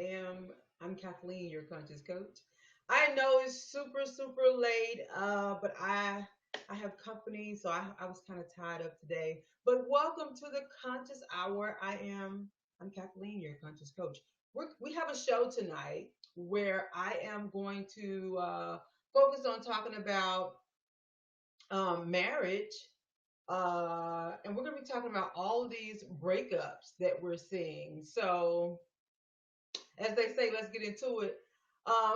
I'm Kathleen, your conscious coach. I know it's super late, but I have company, so I was kind of tied up today. But welcome to the Conscious Hour. I'm Kathleen, your conscious coach. We have a show tonight where I am going to focus on talking about marriage, and we're going to be talking about all of these breakups that we're seeing. So as they say, let's get into it.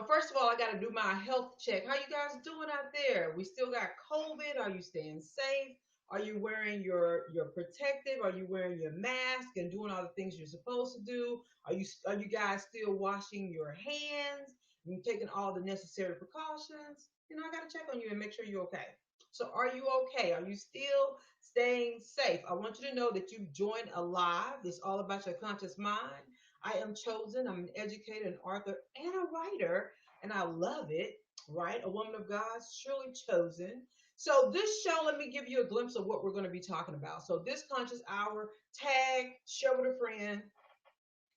First of all, I got to do my health check. How you guys doing out there? We still got COVID. Are you staying safe? Are you wearing your protective? Are you wearing your mask and doing all the things you're supposed to do? Are you guys still washing your hands and taking all the necessary precautions? I got to check on you and make sure you're okay. So, are you okay? Are you still staying safe? I want you to know that you've joined Alive. It's all about your conscious mind. I am chosen. I'm an educator, an author, and a writer, and I love it, right? A woman of God, surely chosen. So, this show, let me give you a glimpse of what we're going to be talking about. So, this conscious hour, tag, share with a friend,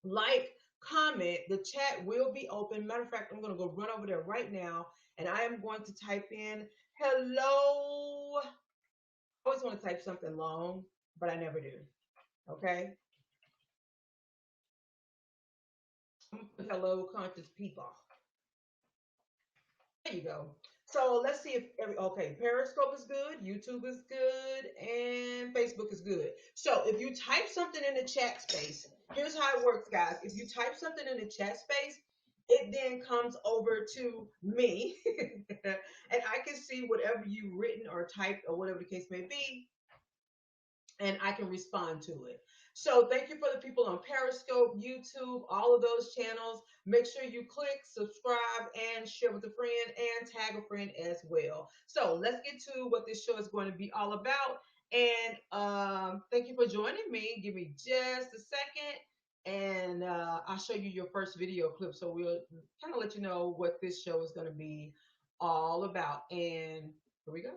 like, comment. The chat will be open. Matter of fact, I'm going to go run over there right now, and I am going to type in hello. I always want to type something long, but I never do. Okay. Hello, conscious people. There you go. So let's see if okay, Periscope is good, YouTube is good, and Facebook is good. So if you type something in the chat space, here's how it works, guys. If you type something in the chat space, it then comes over to me, and I can see whatever you've written or typed or whatever the case may be, and I can respond to it. So thank you for the people on Periscope, YouTube, all of those channels. Make sure you click, subscribe, and share with a friend and tag a friend as well. So let's get to what this show is going to be all about. And thank you for joining me. Give me just a second. And I'll show you your first video clip. So we'll kind of let you know what this show is going to be all about. And here we go.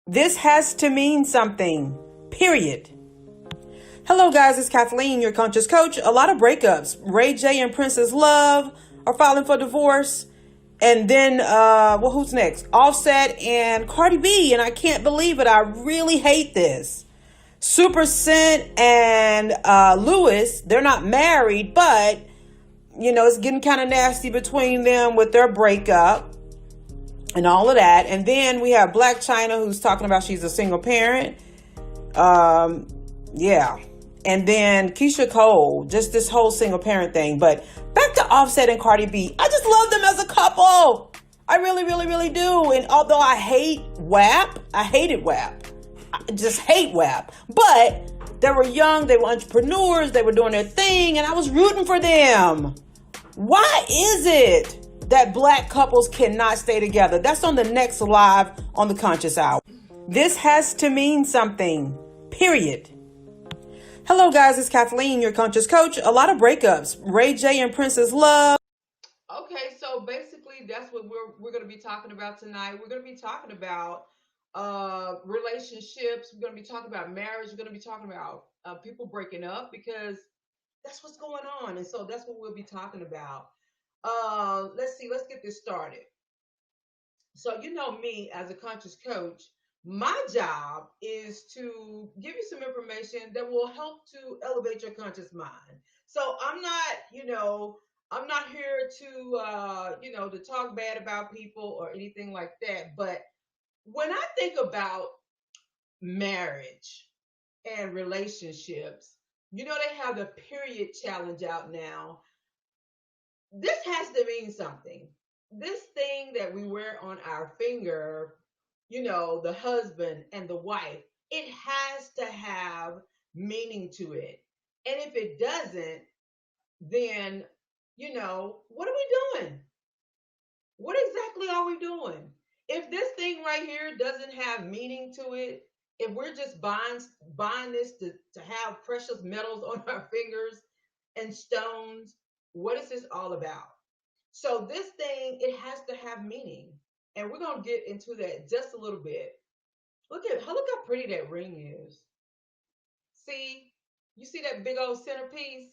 This has to mean something, period. Hello, guys. It's Kathleen, your conscious coach. A lot of breakups. Ray J and Princess Love are filing for divorce. And then, who's next? Offset and Cardi B. And I can't believe it. I really hate this. Super Scent and Lewis, they're not married, but, it's getting kind of nasty between them with their breakup and all of that. And then we have Black China, who's talking about she's a single parent. Yeah. And then Keisha Cole, just this whole single parent thing. But back to Offset and Cardi B. I just love them as a couple. I really do. And although I hate WAP, I hated WAP. I just hate WAP. But they were young, they were entrepreneurs, they were doing their thing, and I was rooting for them. Why is it that black couples cannot stay together? That's on the next live on the Conscious Hour. This has to mean something, period. Hello, guys. It's Kathleen, your conscious coach. A lot of breakups. Ray J and Princess Love. Okay, so basically that's what we're going to be talking about tonight. We're going to be talking about relationships. We're going to be talking about marriage. We're going to be talking about people breaking up because that's what's going on. And so that's what we'll be talking about. Let's see. Let's get this started. So you know me as a conscious coach, my job is to give you some information that will help to elevate your conscious mind. So I'm not here to talk bad about people or anything like that. But when I think about marriage and relationships, they have the period challenge out now. This has to mean something. This thing that we wear on our finger, the husband and the wife, it has to have meaning to it. And if it doesn't, then, what are we doing? What exactly are we doing? If this thing right here doesn't have meaning to it, if we're just buying this to have precious metals on our fingers and stones, what is this all about? So this thing, it has to have meaning. And we're going to get into that just a little bit. Look how pretty that ring is. See, you see that big old centerpiece?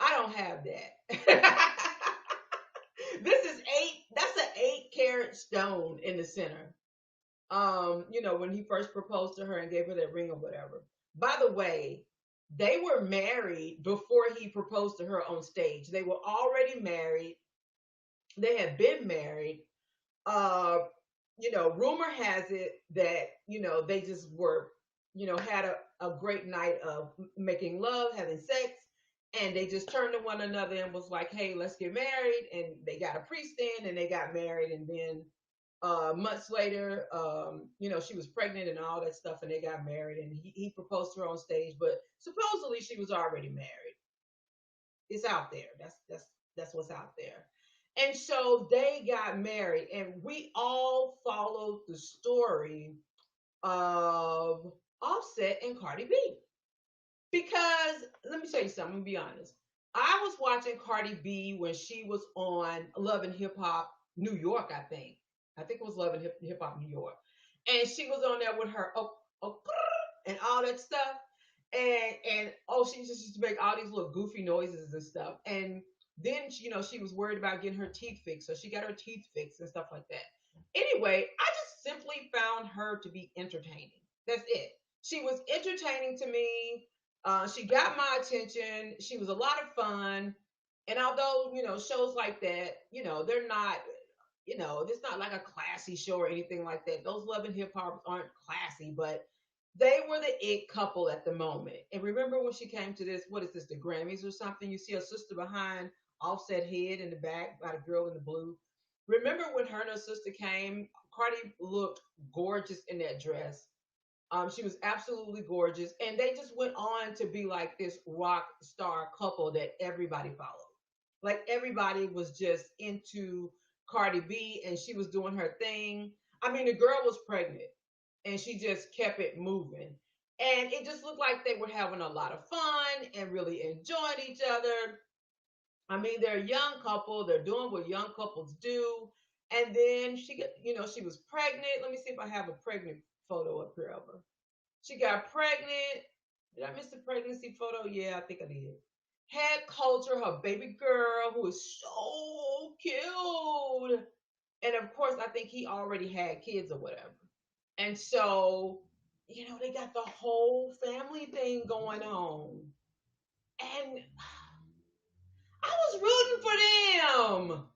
I don't have that. This is eight. That's an 8 carat stone in the center. When he first proposed to her and gave her that ring or whatever. By the way, they were married before he proposed to her on stage. They were already married. They had been married. Uh, rumor has it that, they just were, had a great night of making love, having sex, and they just turned to one another and was like, hey, let's get married. And they got a priest in and they got married. And then months later, she was pregnant and all that stuff, and they got married. And he proposed to her on stage, but supposedly she was already married. It's out there. That's what's out there. And so they got married, and we all followed the story of Offset and Cardi B. Because let me tell you something, I'm gonna be honest. I was watching Cardi B when she was on Love and Hip Hop New York, I think. I think it was Love and Hip Hop New York. And she was on there with her and all that stuff. And she just used to make all these little goofy noises and stuff. And then she was worried about getting her teeth fixed. So she got her teeth fixed and stuff like that. Anyway, I just simply found her to be entertaining. That's it. She was entertaining to me. She got my attention. She was a lot of fun. And although, shows like that, they're not, it's not like a classy show or anything like that. Those Love and Hip Hop aren't classy, but they were the it couple at the moment. And remember when she came to this, what is this, the Grammys or something? You see her sister behind Offset head in the back by the girl in the blue. Remember when her and her sister came? Cardi looked gorgeous in that dress. She was absolutely gorgeous, and they just went on to be like this rock star couple that everybody followed. Like everybody was just into Cardi B, and she was doing her thing. I mean, the girl was pregnant, and she just kept it moving, and it just looked like they were having a lot of fun and really enjoying each other. I mean, they're a young couple; they're doing what young couples do. And then she was pregnant. Let me see if I have a pregnant photo up here of her. She got pregnant. Did I miss the pregnancy photo? Yeah, I think I did. Had Culture, her baby girl, who is so cute. And of course, I think he already had kids or whatever. And so, they got the whole family thing going on. And I was rooting for them.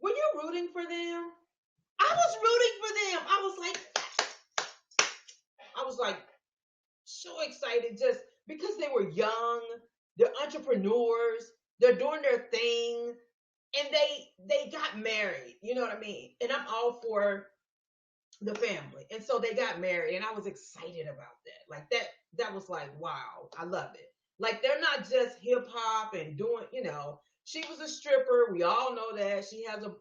Were you rooting for them? I was rooting for them. I was like so excited just because they were young, they're entrepreneurs, they're doing their thing, and they got married. You know what I mean? And I'm all for the family. And so they got married, and I was excited about that. Like that was like, wow, I love it. Like they're not just hip hop and doing, she was a stripper. We all know that. She has a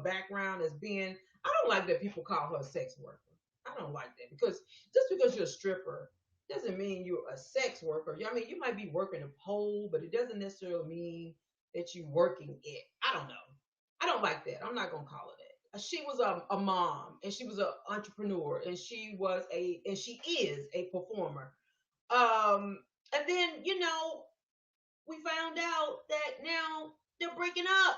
background as being, I don't like that people call her a sex worker. I don't like that because just because you're a stripper doesn't mean you're a sex worker. I mean, you might be working a pole, but it doesn't necessarily mean that you're working it. I don't know. I don't like that. I'm not gonna call it that. She was a mom, and she was an entrepreneur, and she is a performer. And then we found out that now they're breaking up.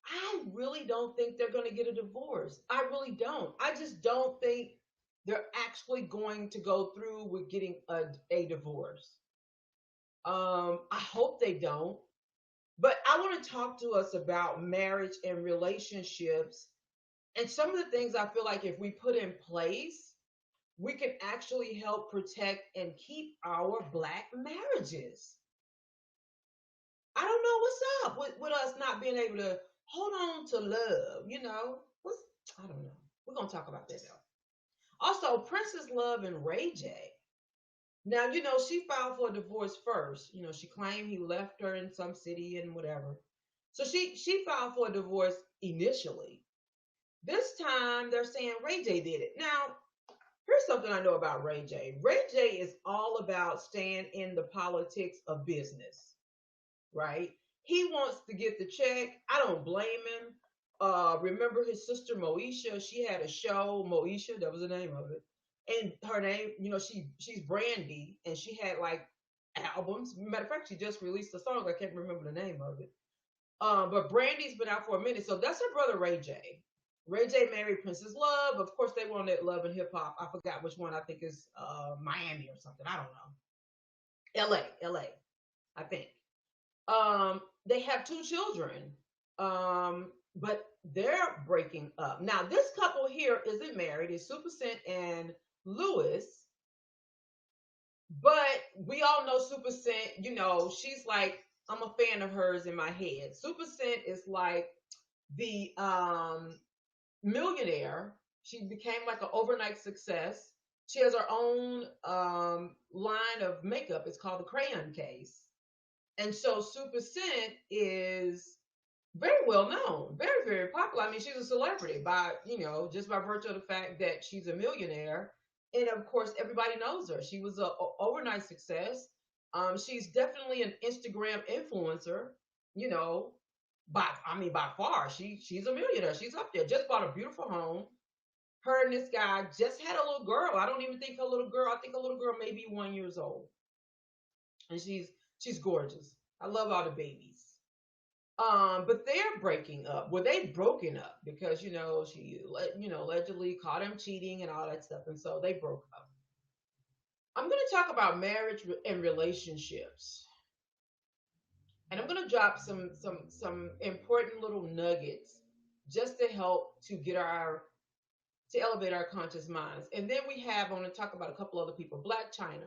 I really don't think they're going to get a divorce. I really don't. I just don't think they're actually going to go through with getting a divorce. I hope they don't. But I want to talk to us about marriage and relationships and some of the things I feel like if we put in place, we can actually help protect and keep our Black marriages. I don't know what's up with us not being able to hold on to love, I don't know. We're gonna talk about that though. Also, Princess Love and Ray J. Now, she filed for a divorce first. She claimed he left her in some city and whatever. So she filed for a divorce initially. This time they're saying Ray J did it. Now, here's something I know about Ray J. Ray J is all about staying in the politics of business, right? He wants to get the check. I don't blame him. Remember his sister Moesha? She had a show, Moesha, that was the name of it. And her name, she's Brandy, and she had like albums. Matter of fact, she just released a song. I can't remember the name of it. But Brandy's been out for a minute. So that's her brother Ray J. Ray J married Princess Love. Of course, they were on that Love and Hip Hop. I forgot which one. I think is Miami or something. I don't know. L.A. I think. They have two children. But they're breaking up. Now, this couple here isn't married. It's Super Scent and Lewis. But we all know Super Scent, she's like, I'm a fan of hers in my head. Super Scent is like the millionaire. She became like an overnight success. She has her own line of makeup. It's called the Crayon Case. And so Super Scent is very well known, very, very popular. I mean, she's a celebrity by, just by virtue of the fact that she's a millionaire. And of course, everybody knows her. She was a overnight success. She's definitely an Instagram influencer, you know, by far. She's a millionaire. She's up there. Just bought a beautiful home. Her and this guy just had a little girl. I don't even think her little girl, I think a little girl may be 1 year old. And she's gorgeous. I love all the babies. But they're breaking up. Well, they've broken up because allegedly caught him cheating and all that stuff, and so they broke up. I'm going to talk about marriage and relationships, and I'm going to drop some important little nuggets just to help to elevate our conscious minds. And then I want to talk about a couple other people. Black China.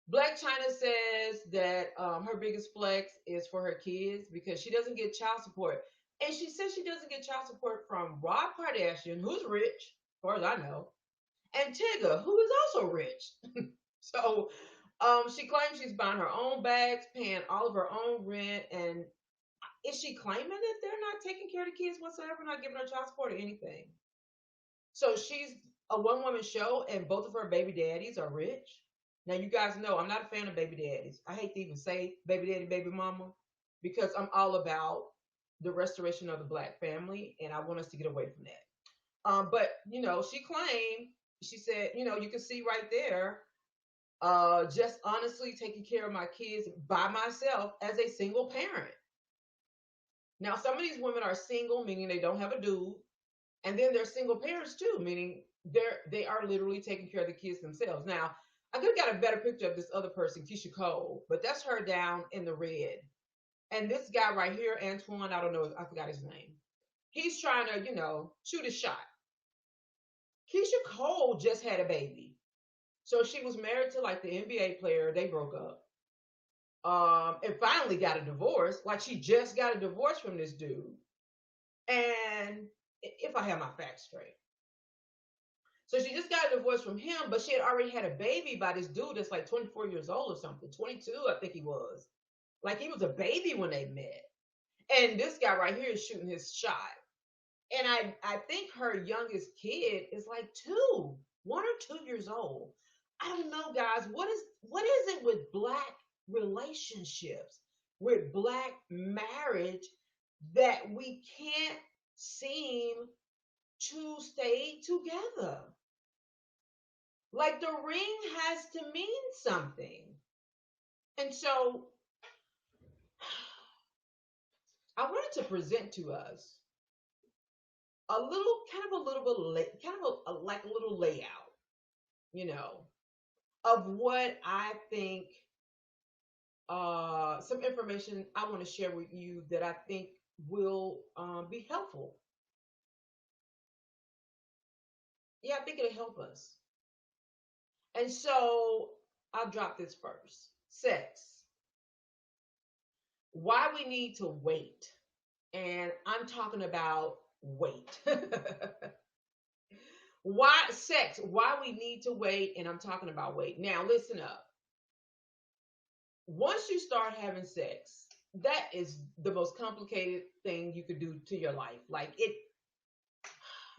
Black China says that her biggest flex is for her kids because she doesn't get child support. And she says she doesn't get child support from Rob Kardashian, who's rich, as far as I know, and Tigger, who is also rich. So she claims she's buying her own bags, paying all of her own rent. And is she claiming that they're not taking care of the kids whatsoever, not giving her child support or anything? So she's a one-woman show, and both of her baby daddies are rich. Now, you guys know I'm not a fan of baby daddies. I hate to even say baby daddy, baby mama, because I'm all about the restoration of the Black family, and I want us to get away from that. But, she said, you can see right there, just honestly taking care of my kids by myself as a single parent. Now, some of these women are single, meaning they don't have a dude, and then they're single parents too, meaning they are literally taking care of the kids themselves. Now, I could have got a better picture of this other person, Keisha Cole, but that's her down in the red. And this guy right here, Antoine, I don't know, I forgot his name. He's trying to, shoot his shot. Keisha Cole just had a baby. So she was married to like the NBA player. They broke up. And finally got a divorce. Like she just got a divorce from this dude. And if I have my facts straight. So she just got a divorce from him, but she had already had a baby by this dude that's like 24 years old or something. 22, I think he was. Like he was a baby when they met. And this guy right here is shooting his shot. And I think her youngest kid is like 1 or 2 years old. I don't know, guys. What is it with Black relationships, with Black marriage, that we can't seem to stay together? Like the ring has to mean something. And so I wanted to present to us a little layout, of what I think, some information I want to share with you that I think will be helpful. Yeah, I think it'll help us. And so I'll drop this first. Sex. Why we need to wait. And I'm talking about wait. Why we need to wait, and I'm talking about wait. Now listen up. Once you start having sex, that is the most complicated thing you could do to your life.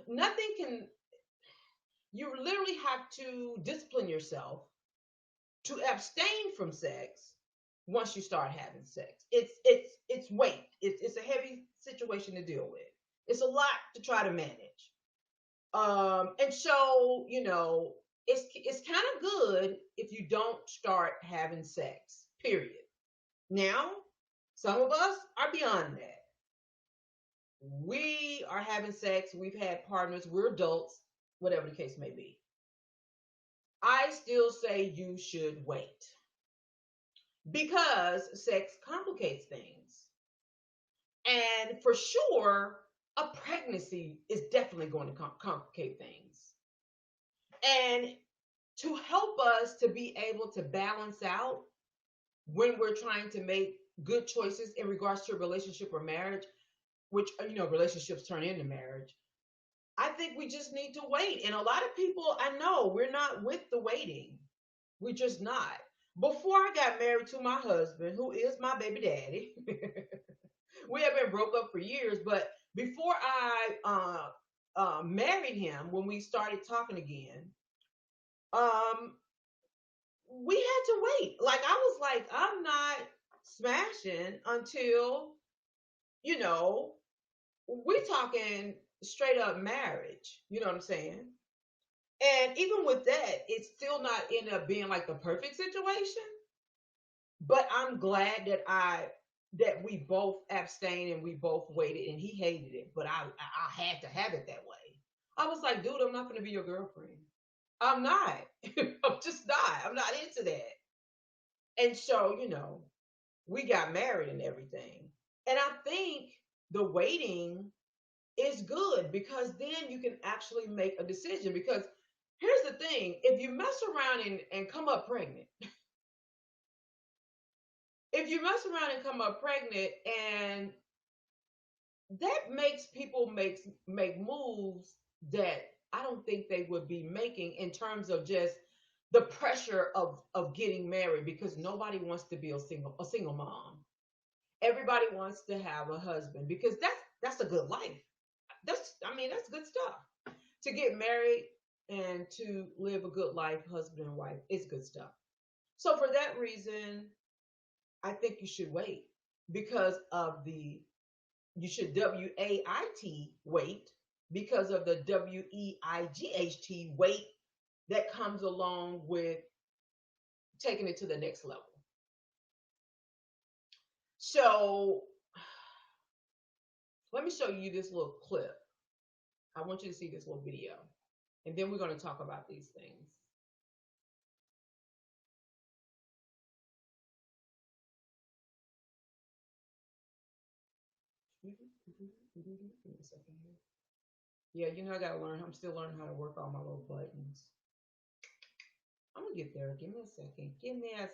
Nothing can, you literally have to discipline yourself to abstain from sex once you start having sex. It's weight. It's a heavy situation to deal with. It's a lot to try to manage. And so, it's kind of good if you don't start having sex. Period. Now, some of us are beyond that. We are having sex. We've had partners. We're adults. Whatever the case may be. I still say you should wait because sex complicates things. And for sure, a pregnancy is definitely going to complicate things. And to help us to be able to balance out when we're trying to make good choices in regards to a relationship or marriage, which, relationships turn into marriage, I think we just need to wait. And a lot of people, I know, we're not with the waiting. We're just not. Before I got married to my husband, who is my baby daddy, we have been broke up for years. But before I married him, when we started talking again, um, we had to wait. Like I was like, I'm not smashing until you know we talking straight up marriage. You know what I'm saying? And even with that, it's still not end up being like the perfect situation. But I'm glad that we both abstained and we both waited, and he hated it, but I had to have it that way. I was like, dude, I'm not going to be your girlfriend. I'm not. I'm just not. I'm not into that. And so, we got married and everything. And I think the waiting is good because then you can actually make a decision. Because here's the thing, if you mess around and come up pregnant, if you mess around and come up pregnant, and that makes people make moves that I don't think they would be making in terms of just the pressure of getting married, because nobody wants to be a single mom. Everybody wants to have a husband because that's a good life. That's good stuff. To get married and to live a good life, husband and wife, is good stuff. So for that reason, I think you should wait because of the you should wait because of the wait that comes along with taking it to the next level. So let me show you this little clip. I want you to see this little video, and then we're going to talk about these things. Yeah, I gotta learn. I'm still learning how to work all my little buttons. I'm gonna get there. Give me a second. Give me a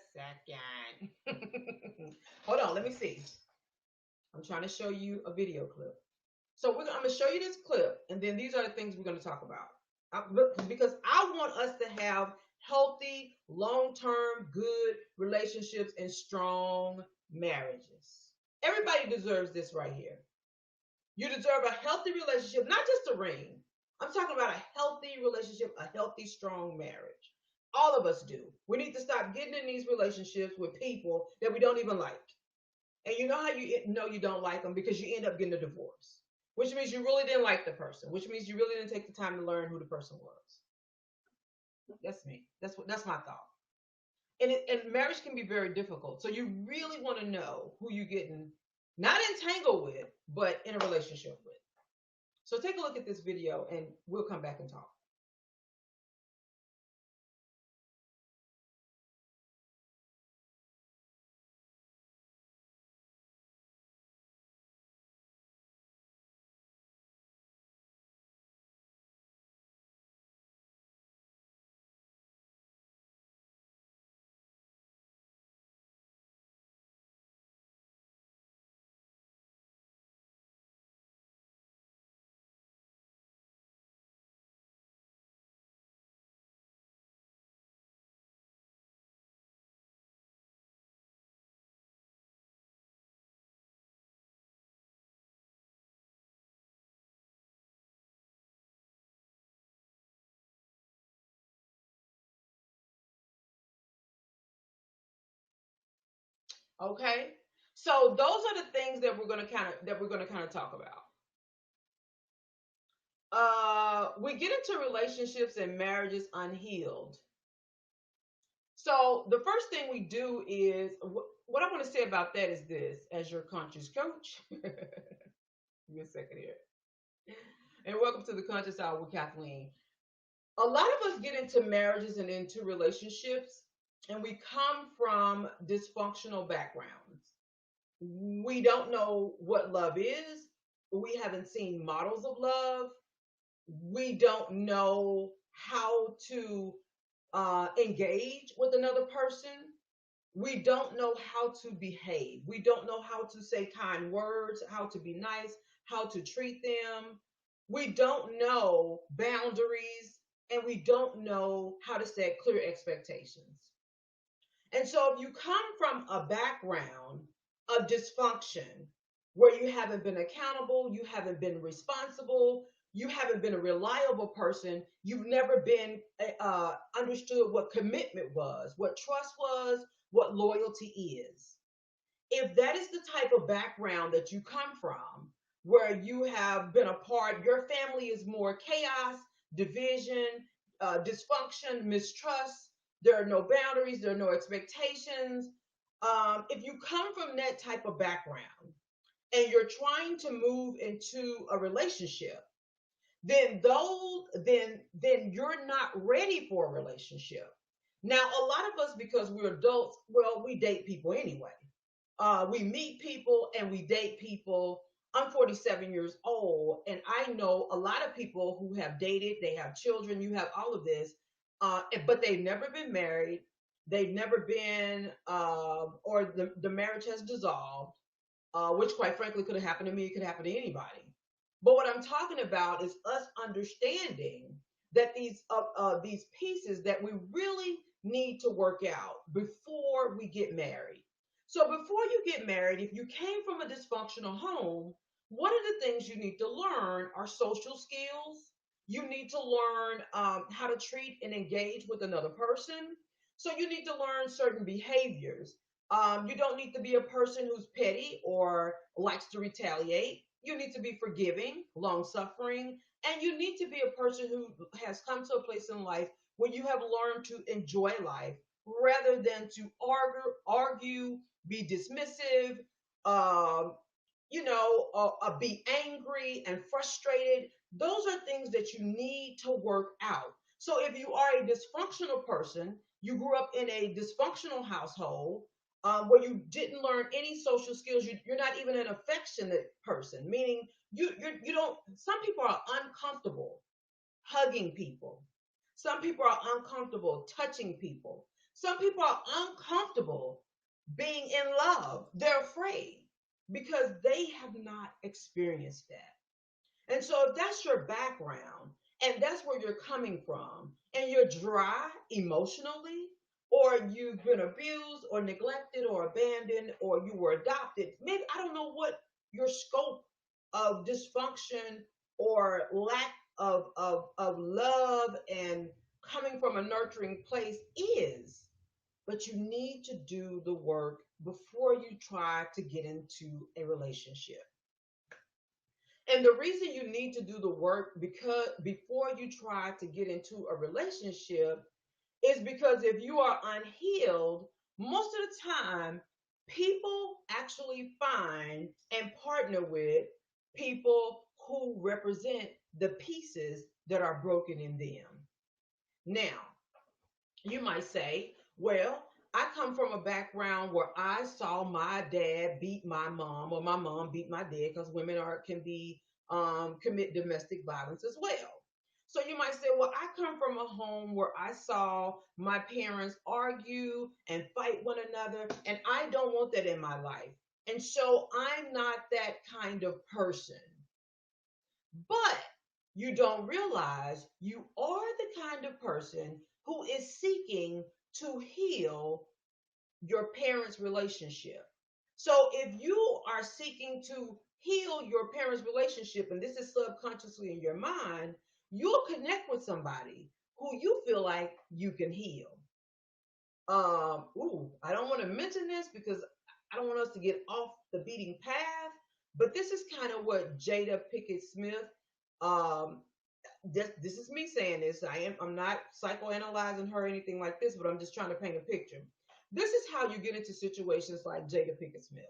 second. Hold on. Let me see. I'm trying to show you a video clip. So I'm gonna show you this clip, and then these are the things we're gonna talk about. Because I want us to have healthy, long-term, good relationships and strong marriages. Everybody deserves this right here. You deserve a healthy relationship, not just a ring. I'm talking about a healthy relationship, a healthy, strong marriage. All of us do. We need to stop getting in these relationships with people that we don't even like. And you know how you know you don't like them? Because you end up getting a divorce, which means you really didn't like the person, which means you really didn't take the time to learn who the person was. That's me. That's my thought. And marriage can be very difficult. So you really want to know who you're getting not entangled with, but in a relationship with. So take a look at this video and we'll come back and talk. Okay? So those are the things that we're going to kind of talk about. We get into relationships and marriages unhealed. So the first thing we do is what I want to say about that is this: as your conscious coach, give me a second here, and welcome to the Conscious Hour with Kathleen. A lot of us get into marriages and into relationships, and we come from dysfunctional backgrounds. We don't know what love is. We haven't seen models of love. We don't know how to engage with another person. We don't know how to behave. We don't know how to say kind words, how to be nice, how to treat them. We don't know boundaries, and we don't know how to set clear expectations. And so, if you come from a background of dysfunction where you haven't been accountable, you haven't been responsible, you haven't been a reliable person, you've never been understood what commitment was, what trust was, what loyalty is. If that is the type of background that you come from, where you have been a part, your family is more chaos, division, dysfunction, mistrust, there are no boundaries, there are no expectations. If you come from that type of background and you're trying to move into a relationship, then you're not ready for a relationship. Now, a lot of us, because we're adults, well, we date people anyway. We meet people and we date people. I'm 47 years old, and I know a lot of people who have dated, they have children, you have all of this, but they've never been married. They've never been, or the marriage has dissolved, which quite frankly could have happened to me, it could happen to anybody. But what I'm talking about is us understanding that these pieces that we really need to work out before we get married. So before you get married, if you came from a dysfunctional home, one of the things you need to learn are social skills. You need to learn how to treat and engage with another person. So you need to learn certain behaviors. You don't need to be a person who's petty or likes to retaliate. You need to be forgiving, long suffering, and you need to be a person who has come to a place in life where you have learned to enjoy life rather than to argue, be dismissive, um, be angry and frustrated. Those are things that you need to work out. So if you are a dysfunctional person, you grew up in a dysfunctional household where you didn't learn any social skills, you're not even an affectionate person, meaning you don't. Some people are uncomfortable hugging people. Some people are uncomfortable touching people. Some people are uncomfortable being in love. They're afraid because they have not experienced that. And so, if that's your background and that's where you're coming from, and you're dry emotionally, or you've been abused, or neglected, or abandoned, or you were adopted, maybe I don't know what your scope of dysfunction or lack of love and coming from a nurturing place is, but you need to do the work before you try to get into a relationship. And the reason you need to do the work because before you try to get into a relationship is because if you are unhealed, most of the time people actually find and partner with people who represent the pieces that are broken in them. Now, you might say, well, I come from a background where I saw my dad beat my mom or my mom beat my dad because women are can be commit domestic violence as well. So you might say, well, I come from a home where I saw my parents argue and fight one another, and I don't want that in my life. And so I'm not that kind of person. But you don't realize you are the kind of person who is seeking to heal your parents' relationship. So if you are seeking to heal your parents' relationship, and this is subconsciously in your mind, you'll connect with somebody who you feel like you can heal. I don't want to mention this because I don't want us to get off the beating path, but this is kind of what Jada Pickett Smith this is me saying this. I'm not psychoanalyzing her or anything like this, but I'm just trying to paint a picture. This is how you get into situations like Jada Pinkett Smith.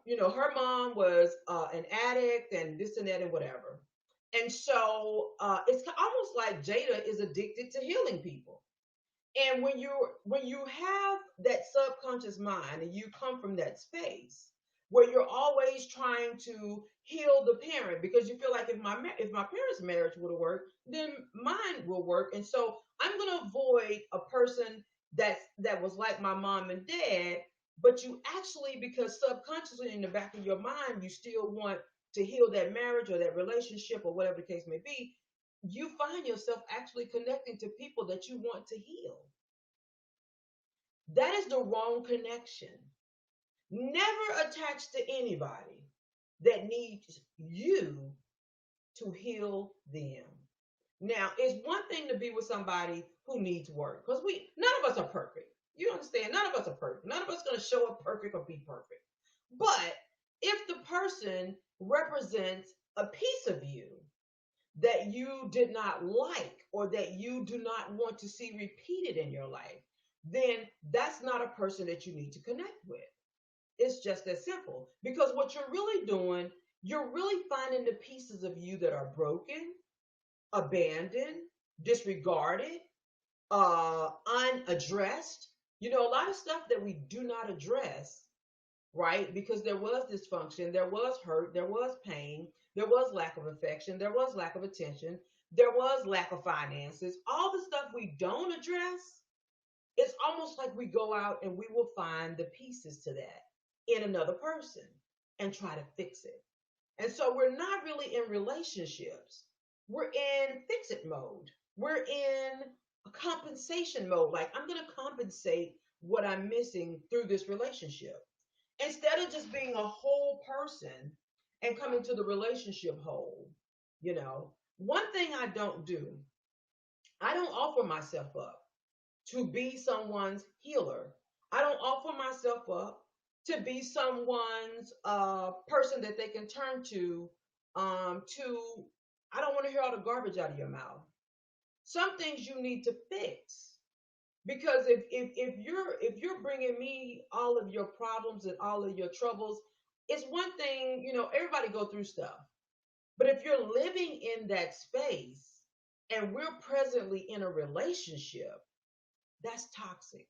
Her mom was an addict and this and that and whatever. And so it's almost like Jada is addicted to healing people. And when you have that subconscious mind and you come from that space where you're always trying to heal the parent because you feel like if my parents' marriage would have worked, then mine will work. And so I'm going to avoid a person that was like my mom and dad. But you actually, because subconsciously in the back of your mind, you still want to heal that marriage or that relationship or whatever the case may be, you find yourself actually connecting to people that you want to heal. That is the wrong connection. Never attach to anybody that needs you to heal them. Now, it's one thing to be with somebody who needs work because none of us are perfect. You understand? None of us are perfect. None of us are going to show up perfect or be perfect. But if the person represents a piece of you that you did not like or that you do not want to see repeated in your life, then that's not a person that you need to connect with. It's just that simple. Because what you're really doing, you're really finding the pieces of you that are broken, abandoned, disregarded, unaddressed. A lot of stuff that we do not address, right? Because there was dysfunction, there was hurt, there was pain, there was lack of affection, there was lack of attention, there was lack of finances. All the stuff we don't address, it's almost like we go out and we will find the pieces to that in another person and try to fix it. And so we're not really in relationships. We're in fix it mode. We're in a compensation mode. Like, I'm going to compensate what I'm missing through this relationship. Instead of just being a whole person and coming to the relationship whole. One thing I don't do, I don't offer myself up to be someone's healer. I don't offer myself up to be someone's person that they can turn to. I don't want to hear all the garbage out of your mouth. Some things you need to fix because if you're bringing me all of your problems and all of your troubles, it's one thing. Everybody go through stuff, but if you're living in that space and we're presently in a relationship, that's toxic.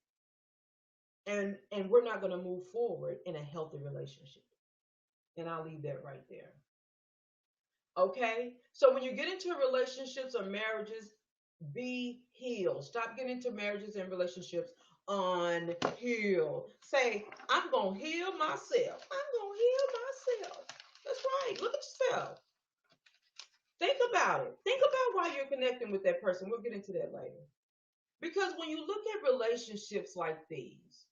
And we're not going to move forward in a healthy relationship. And I'll leave that right there. Okay? So when you get into relationships or marriages, be healed. Stop getting into marriages and relationships unhealed. Say, I'm going to heal myself. I'm going to heal myself. That's right. Look at yourself. Think about it. Think about why you're connecting with that person. We'll get into that later. Because when you look at relationships like these,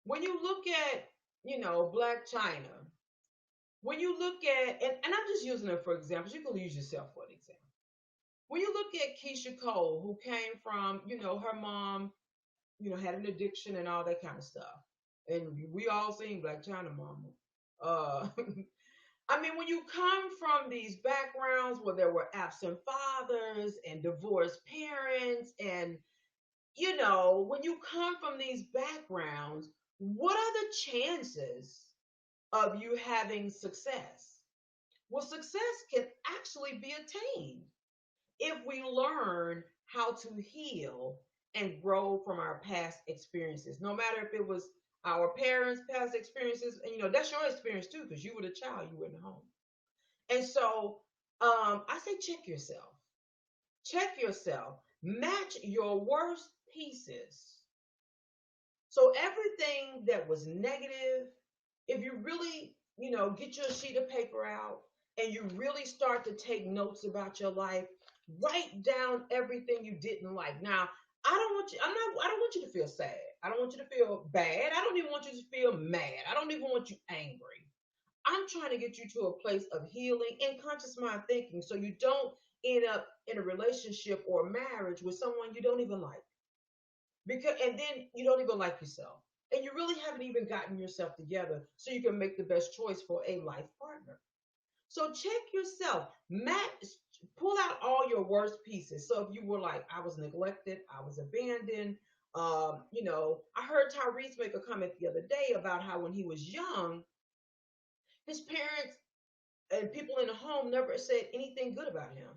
when you look at, Black China, when you look at, and I'm just using them for examples, you can use yourself for an example. When you look at Keisha Cole, who came from, her mom, had an addiction and all that kind of stuff. And we all seen Black China Mama. Uh, I mean, when you come from these backgrounds where there were absent fathers and divorced parents, and, when you come from these backgrounds, what are the chances of you having success? Well, success can actually be attained if we learn how to heal and grow from our past experiences. No matter if it was our parents' past experiences, and that's your experience too, because you were the child, you were in the home. And so I say check yourself. Check yourself. Match your worst pieces. So everything that was negative, if you really, get your sheet of paper out and you really start to take notes about your life, write down everything you didn't like. Now, I don't want you to feel sad. I don't want you to feel bad. I don't even want you to feel mad. I don't even want you angry. I'm trying to get you to a place of healing and conscious mind thinking so you don't end up in a relationship or marriage with someone you don't even like. And then you don't even like yourself. And you really haven't even gotten yourself together so you can make the best choice for a life partner. So check yourself. pull out all your worst pieces. So if you were like, I was neglected, I was abandoned, I heard Tyrese make a comment the other day about how when he was young, his parents and people in the home never said anything good about him.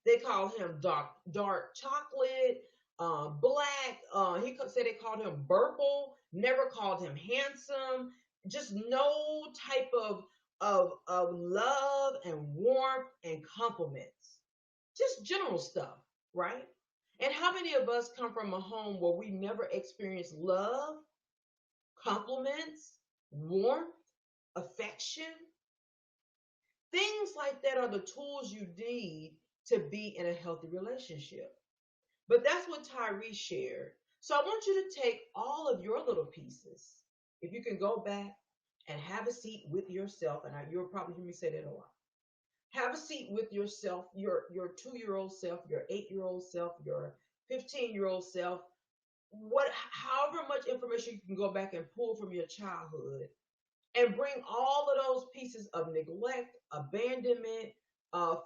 They called him dark chocolate, black. Said they called him purple. Never called him handsome. Just no type of love and warmth and compliments. Just general stuff, right? And how many of us come from a home where we never experienced love, compliments, warmth, affection? Things like that are the tools you need to be in a healthy relationship. But that's what Tyree shared. So I want you to take all of your little pieces. If you can go back and have a seat with yourself, and you'll probably hear me say that a lot. Have a seat with yourself, your 2-year-old self, your 8-year-old self, your 15-year-old self. However much information you can go back and pull from your childhood, and bring all of those pieces of neglect, abandonment,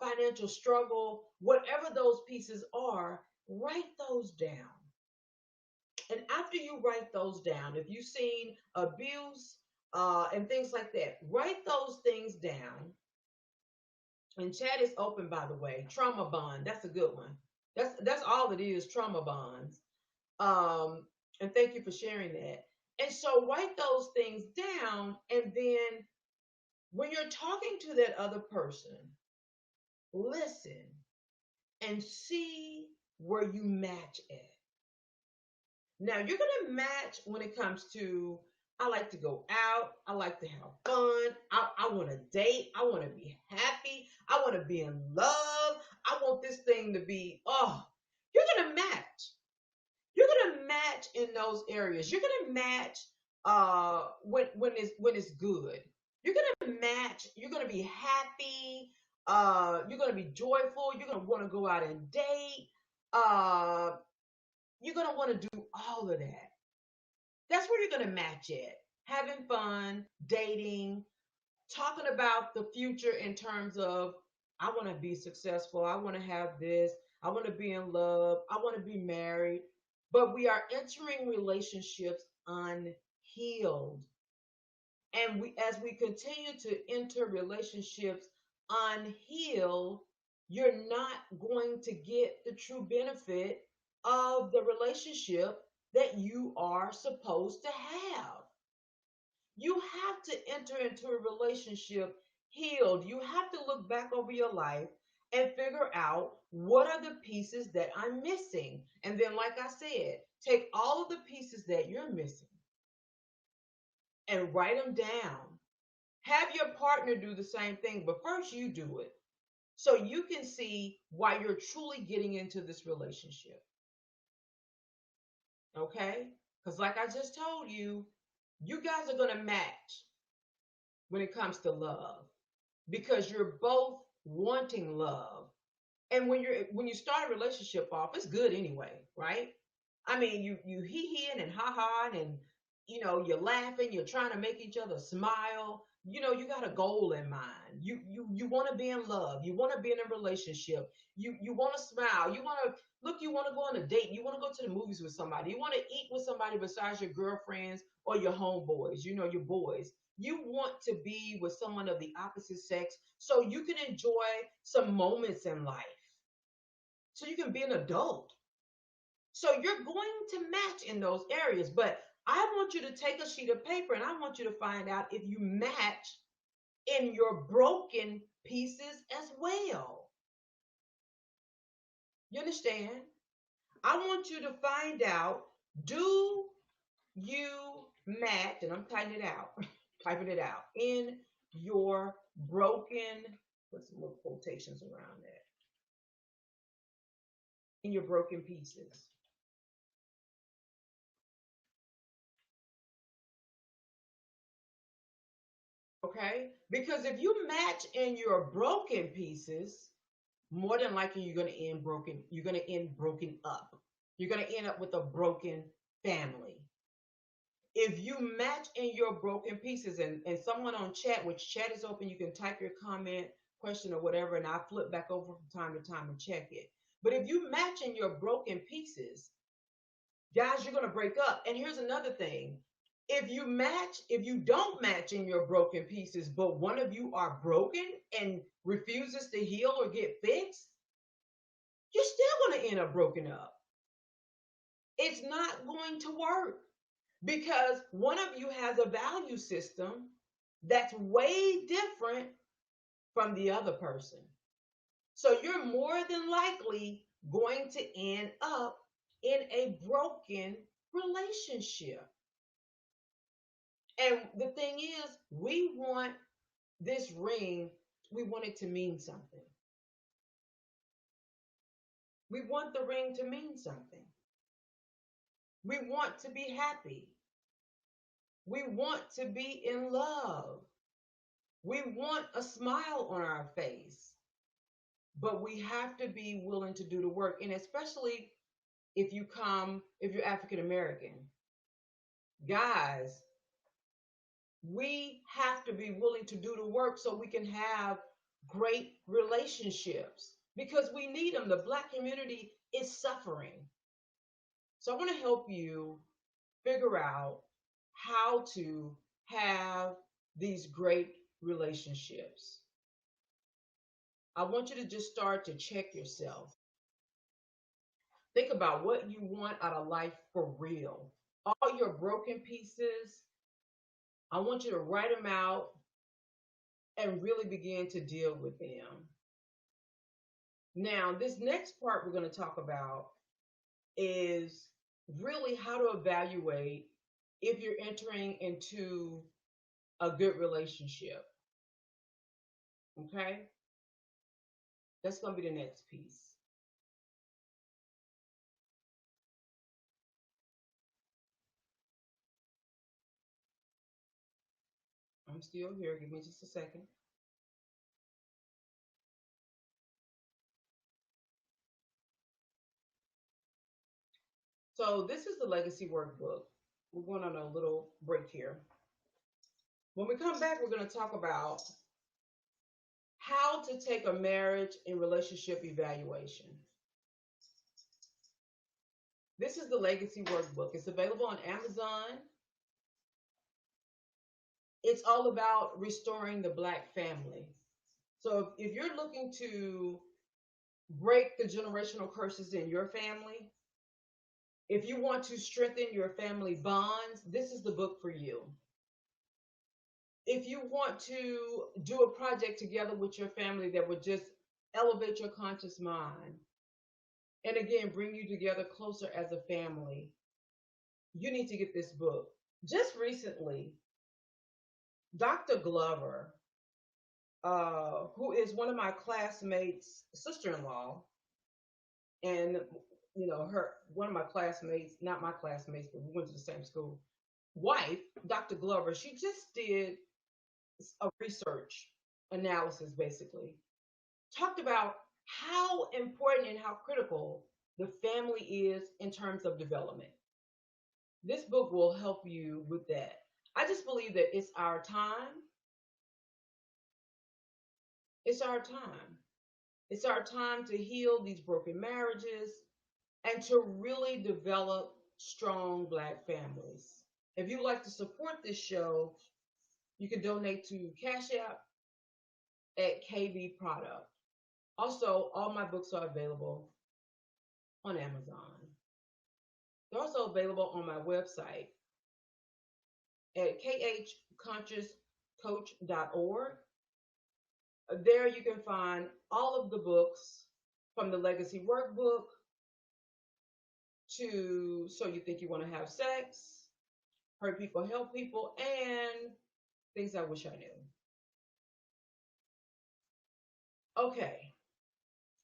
financial struggle, whatever those pieces are, write those down. And after you write those down, if you've seen abuse and things like that, write those things down. And chat is open, by the way. Trauma bond, that's a good one. That's all it is, trauma bonds. And thank you for sharing that. And so write those things down, and then when you're talking to that other person, listen and see where you match at. Now, you're going to match when it comes to, I like to go out. I like to have fun. I want to date. I want to be happy. I want to be in love. I want this thing to be, you're going to match. You're going to match in those areas. You're going to match when it's good. You're going to match. You're going to be happy. You're going to be joyful. You're going to want to go out and date. You're going to want to do all of that. That's where you're going to match it. Having fun, dating, talking about the future in terms of, I want to be successful. I want to have this. I want to be in love. I want to be married. But we are entering relationships unhealed. And as we continue to enter relationships unhealed, you're not going to get the true benefit of the relationship that you are supposed to have. You have to enter into a relationship healed. You have to look back over your life and figure out, what are the pieces that I'm missing? And then, like I said, take all of the pieces that you're missing and write them down. Have your partner do the same thing, but first you do it so you can see why you're truly getting into this relationship. Okay? Because like I just told you, you guys are going to match when it comes to love, because you're both wanting love. And when you start a relationship off, it's good anyway, right? I mean, you hee-heeing and ha-ha, and you're laughing, you're trying to make each other smile. You got a goal in mind. You want to be in love. You want to be in a relationship. You want to smile. You want to go on a date. You want to go to the movies with somebody. You want to eat with somebody besides your girlfriends or your homeboys, your boys. You want to be with someone of the opposite sex so you can enjoy some moments in life, so you can be an adult. So you're going to match in those areas. But I want you to take a sheet of paper and I want you to find out if you match in your broken pieces as well. You understand? I want you to find out, do you match, and I'm typing it out, in your broken, put some little quotations around that, in your broken pieces. Okay? Because if you match in your broken pieces, more than likely you're going to end broken. You're going to end broken up. You're going to end up with a broken family. If you match in your broken pieces, and someone on chat, which chat is open, you can type your comment, question or whatever, and I flip back over from time to time and check it. But if you match in your broken pieces, guys, you're going to break up. And here's another thing. If you don't match in your broken pieces, but one of you are broken and refuses to heal or get fixed, you're still going to end up broken up. It's not going to work because one of you has a value system that's way different from the other person. So you're more than likely going to end up in a broken relationship. And the thing is, we want this ring, we want it to mean something. We want the ring to mean something. We want to be happy. We want to be in love. We want a smile on our face. But we have to be willing to do the work. And especially if you're African American, guys, we have to be willing to do the work so we can have great relationships because we need them. The Black community is suffering. So I want to help you figure out how to have these great relationships. I want you to just start to check yourself. Think about what you want out of life for real. All your broken pieces, I want you to write them out and really begin to deal with them. Now, this next part we're going to talk about is really how to evaluate if you're entering into a good relationship. Okay? That's going to be the next piece. I'm still here. Give me just a second. So, this is the Legacy Workbook. We're going on a little break here. When we come back, we're going to talk about how to take a marriage and relationship evaluation. This is the Legacy Workbook. It's available on Amazon. It's all about restoring the Black family. So if you're looking to break the generational curses in your family, if you want to strengthen your family bonds, this is the book for you. If you want to do a project together with your family that would just elevate your conscious mind, and again, bring you together closer as a family, you need to get this book. Just recently, Dr. Glover, who is one of my classmates' sister-in-law, and one of my classmates, not my classmates, but we went to the same school, wife, Dr. Glover, she just did a research analysis, basically, talked about how important and how critical the family is in terms of development. This book will help you with that. I just believe that it's our time. It's our time. It's our time to heal these broken marriages and to really develop strong Black families. If you'd like to support this show, you can donate to Cash App at KB Product. Also, all my books are available on Amazon. They're also available on my website at khconsciouscoach.org. There you can find all of the books from the Legacy Workbook to So You Think You Want to Have Sex, Hurt People, Help People, and Things I Wish I Knew. Okay,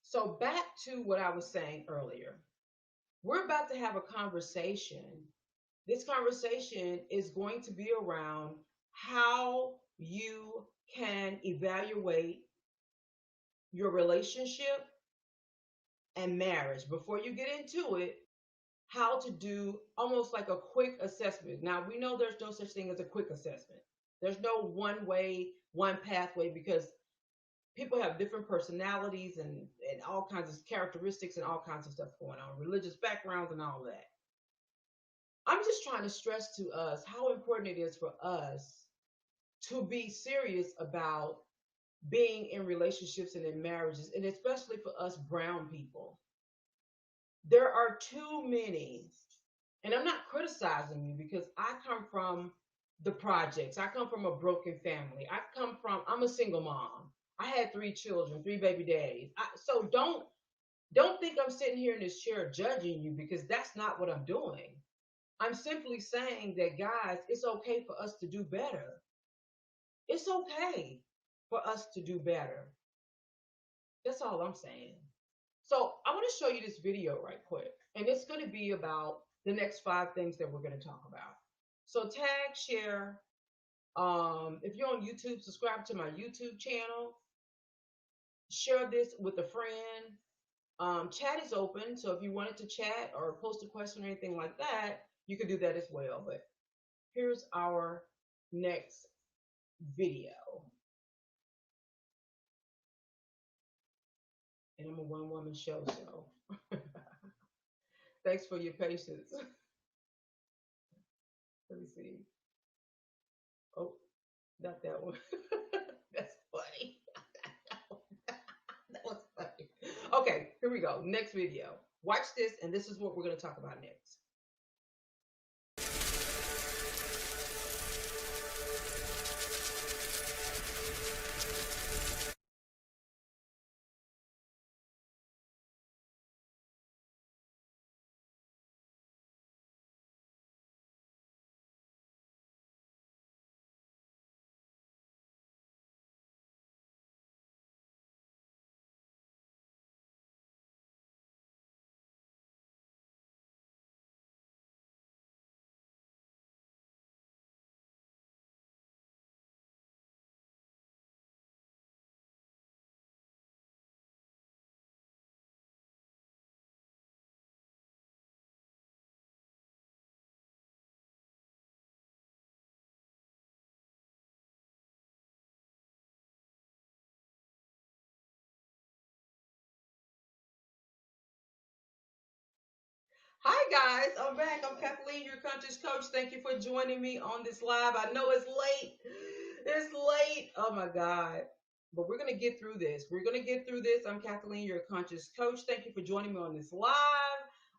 so back to what I was saying earlier. We're about to have a conversation. This conversation is going to be around how you can evaluate your relationship and marriage. Before you get into it, how to do almost like a quick assessment. Now, we know there's no such thing as a quick assessment. There's no one way, one pathway, because People have different personalities and all kinds of characteristics and all kinds of stuff going on, religious backgrounds and all that. I'm just trying to stress to us how important it is for us to be serious about being in relationships and in marriages, and especially for us brown people. There are too many, and I'm not criticizing you because I come from the projects. I come from a broken family. I'm a single mom. I had 3 children, 3 baby daddies. So don't think I'm sitting here in this chair judging you because that's not what I'm doing. I'm simply saying that, guys, it's okay for us to do better. It's okay for us to do better. That's all I'm saying. So I want to show you this video right quick, and it's going to be about the next 5 things that we're going to talk about. So tag, share. If you're on YouTube, subscribe to my YouTube channel. Share this with a friend. Chat is open, so if you wanted to chat or post a question or anything like that, you could do that as well. But here's our next video. And I'm a one-woman show, so thanks for your patience. Let me see. Oh, not that one. That's funny. That was funny. Okay, here we go. Next video. Watch this, and this is what we're going to talk about next. Hi guys, I'm back. I'm Kathleen, your conscious coach. Thank you for joining me on this live. I know it's late. It's late. Oh my God. But we're going to get through this. We're going to get through this. I'm Kathleen, your conscious coach. Thank you for joining me on this live.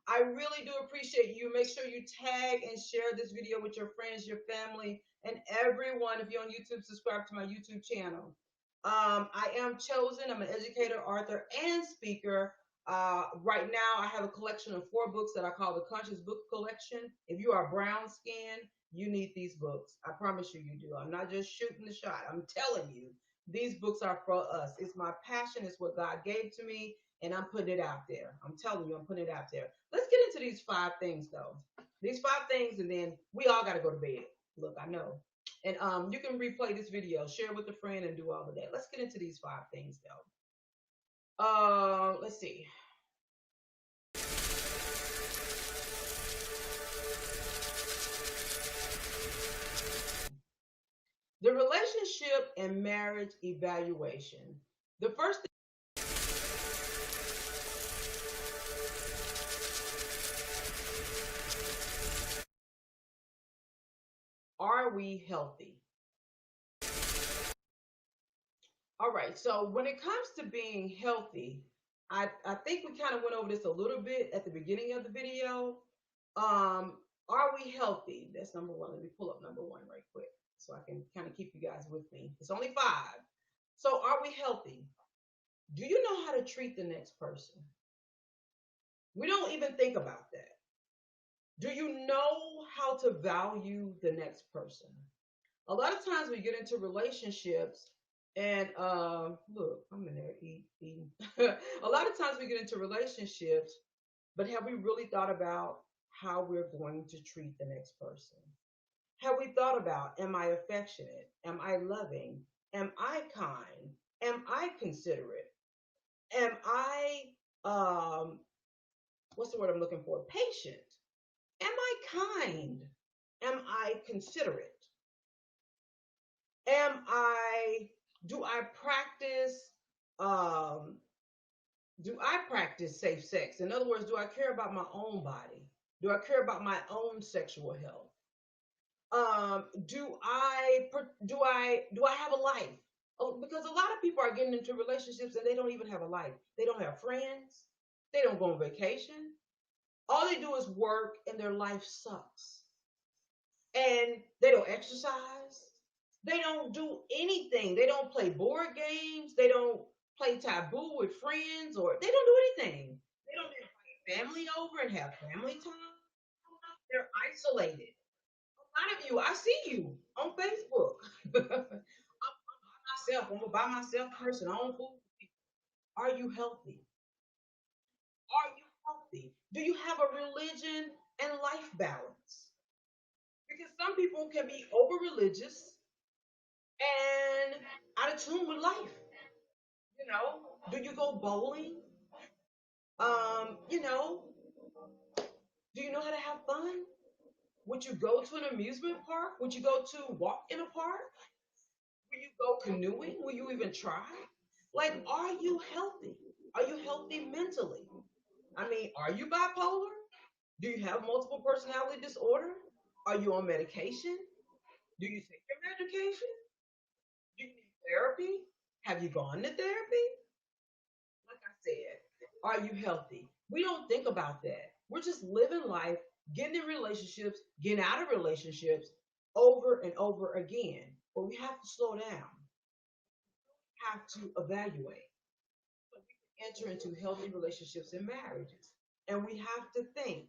I really do appreciate you. Make sure you tag and share this video with your friends, your family, and everyone. If you're on YouTube, subscribe to my YouTube channel. I am chosen. I'm an educator, author, and speaker. Right now, I have a collection of 4 books that I call the Conscious Book Collection. If you are brown skin, you need these books. I promise you, you do. I'm not just shooting the shot. I'm telling you, these books are for us. It's my passion. It's what God gave to me, and I'm putting it out there. I'm telling you, I'm putting it out there. Let's get into these 5 things, though. These 5 things, and then we all got to go to bed. Look, I know. And you can replay this video, share with a friend, and do all of that. Let's get into these 5 things, though. Let's see. The relationship and marriage evaluation. The first thing, are we healthy? All right, so when it comes to being healthy, I think we kind of went over this a little bit at the beginning of the video. Are we healthy? That's number one. Let me pull up number one right quick so I can kind of keep you guys with me. It's only 5. So are we healthy? Do you know how to treat the next person? We don't even think about that. Do you know how to value the next person? A lot of times we get into relationships and look, I'm in there eating. A lot of times we get into relationships, but have we really thought about how we're going to treat the next person? Have we thought about, am I affectionate? Am I loving? Am I kind? Am I considerate? Am I what's the word I'm looking for? Patient. Am I kind? Am I considerate? Do I practice Um, do I practice safe sex? In other words, do I care about my own body? Do I care about my own sexual health? Do I have a life? Oh, because a lot of people are getting into relationships and they don't even have a life. They don't have friends. They don't go on vacation. All they do is work and their life sucks. And they don't exercise. They don't do anything. They don't play board games. They don't play taboo with friends, or they don't do anything. They don't invite family over and have family time. They're isolated. A lot of you, I see you on Facebook. I'm a by myself person. I don't fool. Are you healthy? Are you healthy? Do you have a religion and life balance? Because some people can be over religious and out of tune with life. Do you go bowling? You know, do you know how to have fun? Would you go to an amusement park? Would you go to walk in a park? Will you go canoeing? Will you even try? Like, are you healthy? Are you healthy mentally? I mean, are you bipolar? Do you have multiple personality disorder? Are you on medication? Do you take your medication? Do you need therapy? Have you gone to therapy? Like I said, are you healthy? We don't think about that. We're just living life, getting in relationships, getting out of relationships over and over again. But we have to slow down, have to evaluate, enter into healthy relationships and marriages. And we have to think,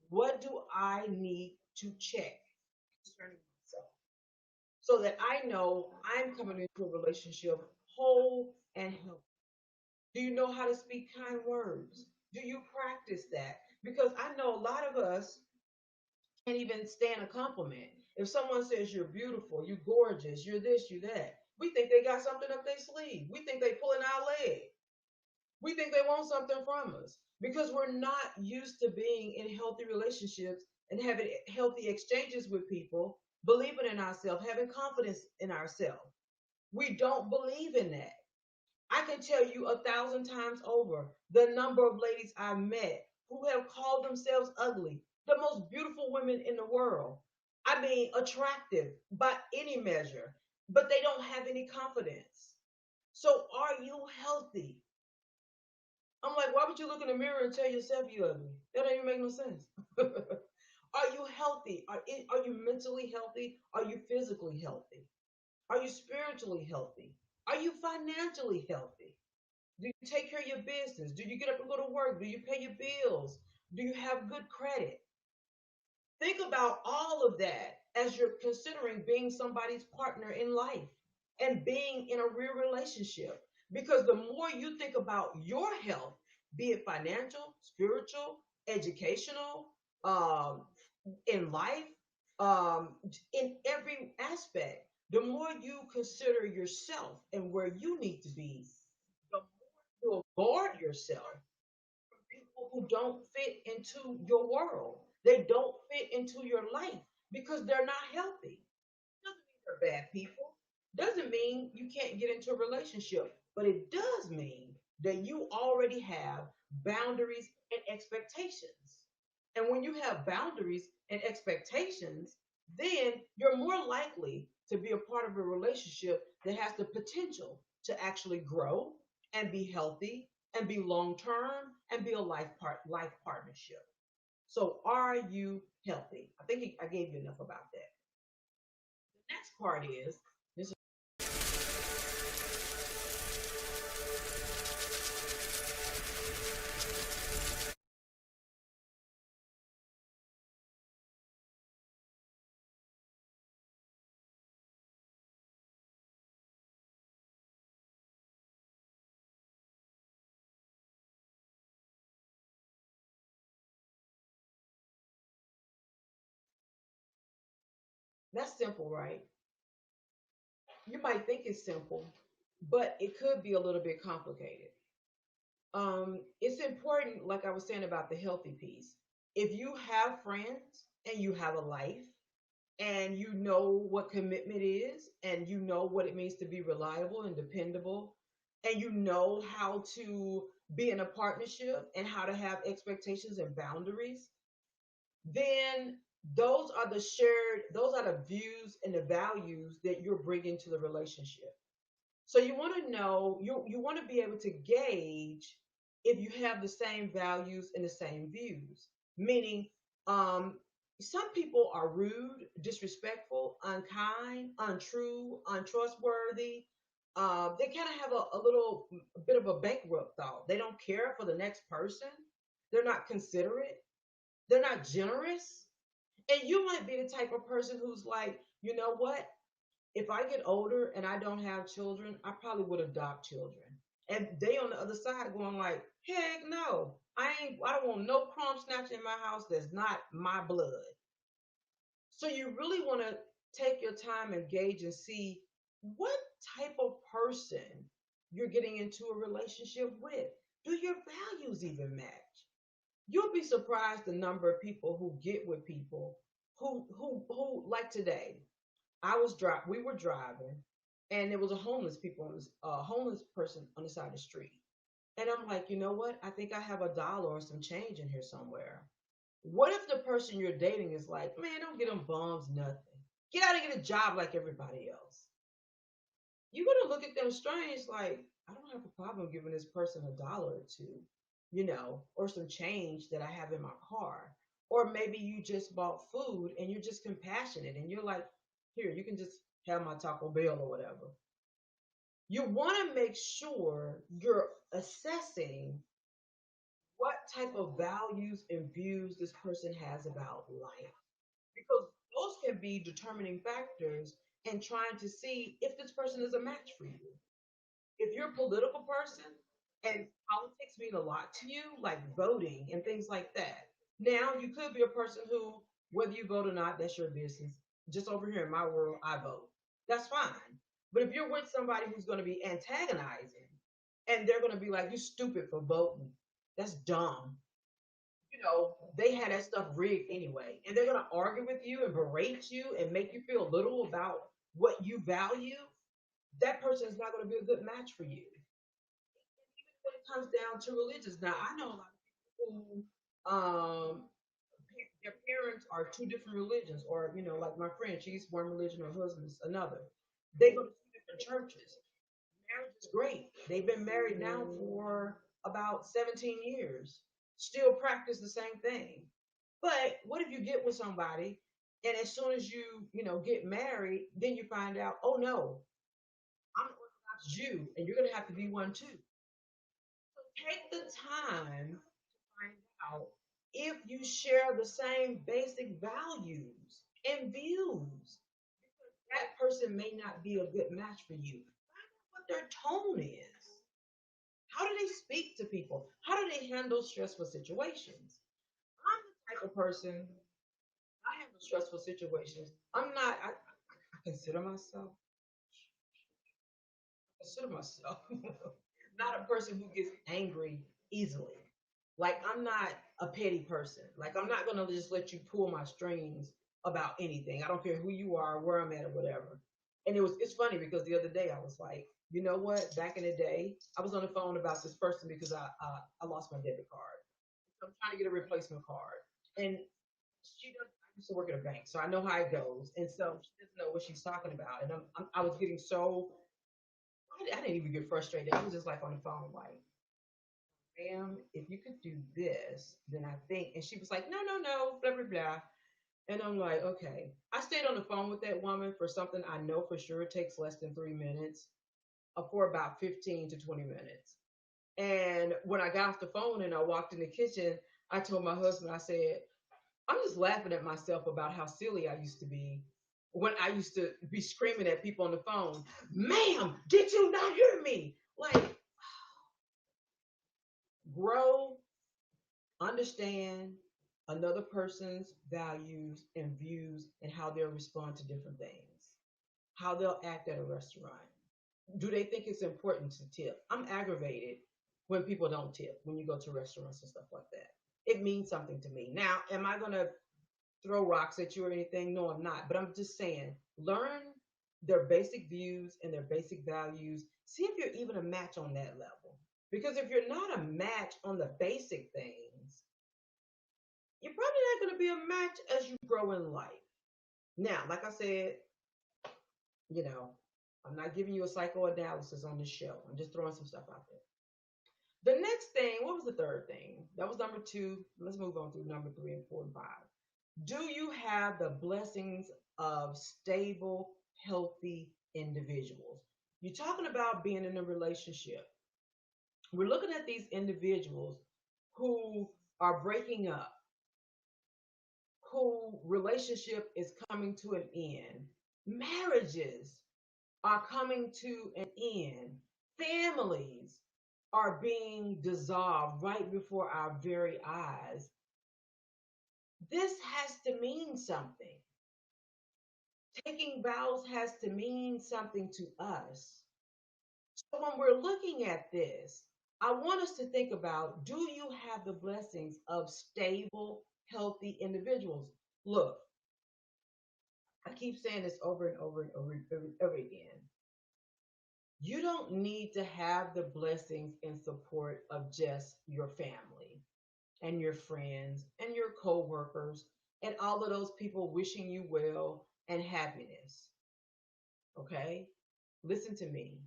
what do I need to check concerning myself so that I know I'm coming into a relationship whole and healthy? Do you know how to speak kind words? Do you practice that? Because I know a lot of us can't even stand a compliment. If someone says you're beautiful, you're gorgeous, you're this, you're that, we think they got something up their sleeve. We think they pulling our leg. We think they want something from us because we're not used to being in healthy relationships and having healthy exchanges with people, believing in ourselves, having confidence in ourselves. We don't believe in that. I can tell you 1,000 times over the number of ladies I met who have called themselves ugly, the most beautiful women in the world. I mean, attractive by any measure, but they don't have any confidence. So, are you healthy? I'm like, why would you look in the mirror and tell yourself you ugly? That don't even make no sense. Are you healthy? Are you mentally healthy? Are you physically healthy? Are you spiritually healthy? Are you financially healthy? Do you take care of your business? Do you get up and go to work? Do you pay your bills? Do you have good credit? Think about all of that as you're considering being somebody's partner in life and being in a real relationship. Because the more you think about your health, be it financial, spiritual, educational, um, in life, in every aspect, the more you consider yourself and where you need to be, the more you'll guard yourself people who don't fit into your world. They don't fit into your life because they're not healthy. Doesn't mean they're bad people. Doesn't mean you can't get into a relationship, but it does mean that you already have boundaries and expectations. And when you have boundaries and expectations, then you're more likely to be a part of a relationship that has the potential to actually grow and be healthy and be long term and be a life partnership. So, are you healthy? I think I gave you enough about that. The next part is this. That's simple, right? You might think it's simple, but it could be a little bit complicated. It's important, like I was saying about the healthy piece. If you have friends and you have a life and you know what commitment is and you know what it means to be reliable and dependable and you know how to be in a partnership and how to have expectations and boundaries, then those are the views and the values that you're bringing to the relationship. So you want to know, you want to be able to gauge if you have the same values and the same views. Meaning, um, some people are rude, disrespectful, unkind, untrue, untrustworthy. They kind of have a bit of a bankrupt thought. They don't care for the next person. They're not considerate. They're not generous. And you might be the type of person who's like, you know what? If I get older and I don't have children, I probably would adopt children. And they on the other side going like, heck no. I don't want no crumb snatch in my house that's not my blood. So you really want to take your time and gauge and see what type of person you're getting into a relationship with. Do your values even match? You'll be surprised the number of people who get with people who like today. We were driving, and there was a homeless person on the side of the street. And I'm like, you know what? I think I have a dollar or some change in here somewhere. What if the person you're dating is like, man, don't get them bums, nothing. Get out and get a job like everybody else. You're gonna look at them strange, like, I don't have a problem giving this person a dollar or two, or some change that I have in my car. Or maybe you just bought food and you're just compassionate and you're like, here, you can just have my Taco Bell or whatever. You want to make sure you're assessing what type of values and views this person has about life, because those can be determining factors in trying to see if this person is a match for you. If you're a political person and politics mean a lot to you, like voting and things like that, now you could be a person who, whether you vote or not, that's your business. Just over here in my world, I vote. That's fine. But if you're with somebody who's going to be antagonizing and they're going to be like, you stupid for voting, that's dumb. They had that stuff rigged anyway. And they're going to argue with you and berate you and make you feel little about what you value. That person is not going to be a good match for you. When it comes down to religions. Now, I know a lot of people who their parents are two different religions, or like my friend, she's one religion, her husband's another. They go to two different churches. Marriage is great. They've been married now for about 17 years, still practice the same thing. But what if you get with somebody and as soon as you get married, then you find out, oh no, I'm an Orthodox Jew and you're going to have to be one too. Take the time to find out if you share the same basic values and views. That person may not be a good match for you. Find out what their tone is. How do they speak to people? How do they handle stressful situations? I'm the type of person, I handle stressful situations. I consider myself not a person who gets angry easily. Like I'm not a petty person. Like I'm not gonna just let you pull my strings about anything. I don't care who you are, where I'm at, or whatever. And it's funny because the other day I was like, you know what? Back in the day, I was on the phone about this person because I lost my debit card. So I'm trying to get a replacement card, and she does. I used to work at a bank, so I know how it goes. And so she doesn't know what she's talking about. And I was getting so I didn't even get frustrated. I was just like on the phone, like, ma'am, if you could do this, then I think. And she was like, no, no, no, blah, blah, blah. And I'm like, okay. I stayed on the phone with that woman for something I know for sure it takes less than 3 minutes, for about 15 to 20 minutes. And when I got off the phone and I walked in the kitchen, I told my husband, I said, I'm just laughing at myself about how silly I used to be when I used to be screaming at people on the phone, ma'am, did you not hear me? Like, grow, understand another person's values and views and how they'll respond to different things, how they'll act at a restaurant. Do they think it's important to tip? I'm aggravated when people don't tip when you go to restaurants and stuff like that. It means something to me. Now, am I going to throw rocks at you or anything? No, I'm not. But I'm just saying, learn their basic views and their basic values. See if you're even a match on that level. Because if you're not a match on the basic things, you're probably not going to be a match as you grow in life. Now, like I said, you know, I'm not giving you a psychoanalysis on this show. I'm just throwing some stuff out there. The next thing, what was the third thing? That was number two. Let's move on through number three and four and five. Do you have the blessings of stable, healthy individuals? You're talking about being in a relationship. We're looking at these individuals who are breaking up, who relationship is coming to an end. Marriages are coming to an end. Families are being dissolved right before our very eyes. This has to mean something. Taking vows has to mean something to us. So when we're looking at this, I want us to think about, do you have the blessings of stable, healthy individuals? Look, I keep saying this over and over and over and over again. You don't need to have the blessings and support of just your family and your friends and your co-workers and all of those people wishing you well and happiness. Okay? Listen to me.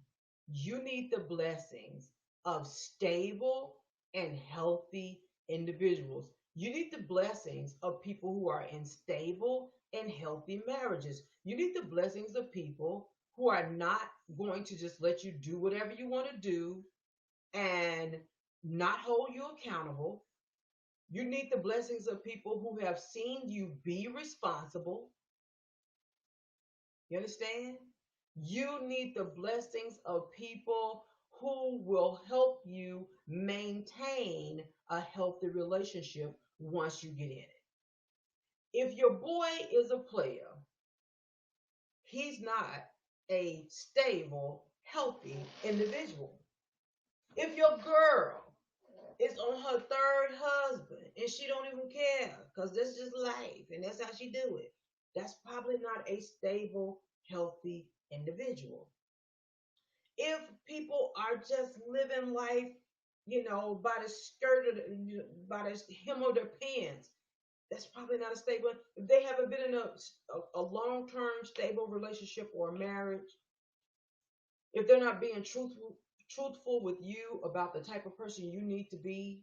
You need the blessings of stable and healthy individuals. You need the blessings of people who are in stable and healthy marriages. You need the blessings of people who are not going to just let you do whatever you want to do and not hold you accountable. You need the blessings of people who have seen you be responsible. You understand? You need the blessings of people who will help you maintain a healthy relationship once you get in it. If your boy is a player, he's not a stable, healthy individual. If your girl is on her third husband and she don't even care because that's just life and that's how she do it, that's probably not a stable, healthy individual. If people are just living life, by the skirt of by the hem of their pants, that's probably not a stable. If they haven't been in a long-term stable relationship or a marriage, if they're not being truthful with you about the type of person you need to be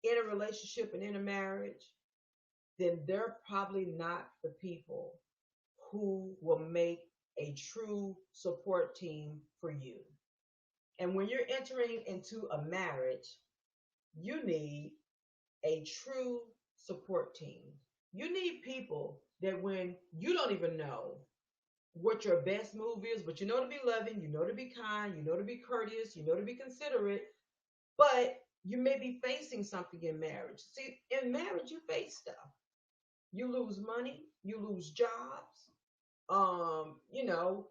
in a relationship and in a marriage, then they're probably not the people who will make a true support team for you. And when you're entering into a marriage, you need a true support team. You need people that when you don't even know what your best move is, but you know to be loving, you know to be kind, you know to be courteous, you know to be considerate, but you may be facing something in marriage. See, in marriage, you face stuff. You lose money, you lose jobs,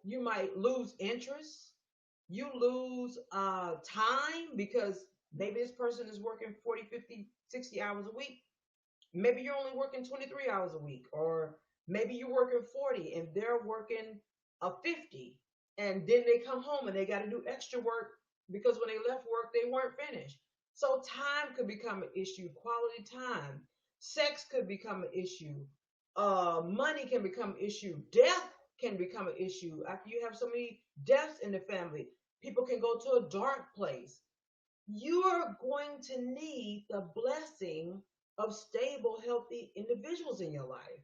you might lose interest, you lose time because maybe this person is working 40, 50, 60 hours a week. Maybe you're only working 23 hours a week, or maybe you're working 40 and they're working 50. And then they come home and they got to do extra work because when they left work, they weren't finished. So time could become an issue, quality time. Sex could become an issue. Money can become an issue. Death can become an issue. After you have so many deaths in the family, people can go to a dark place. You are going to need the blessing of stable, healthy individuals in your life.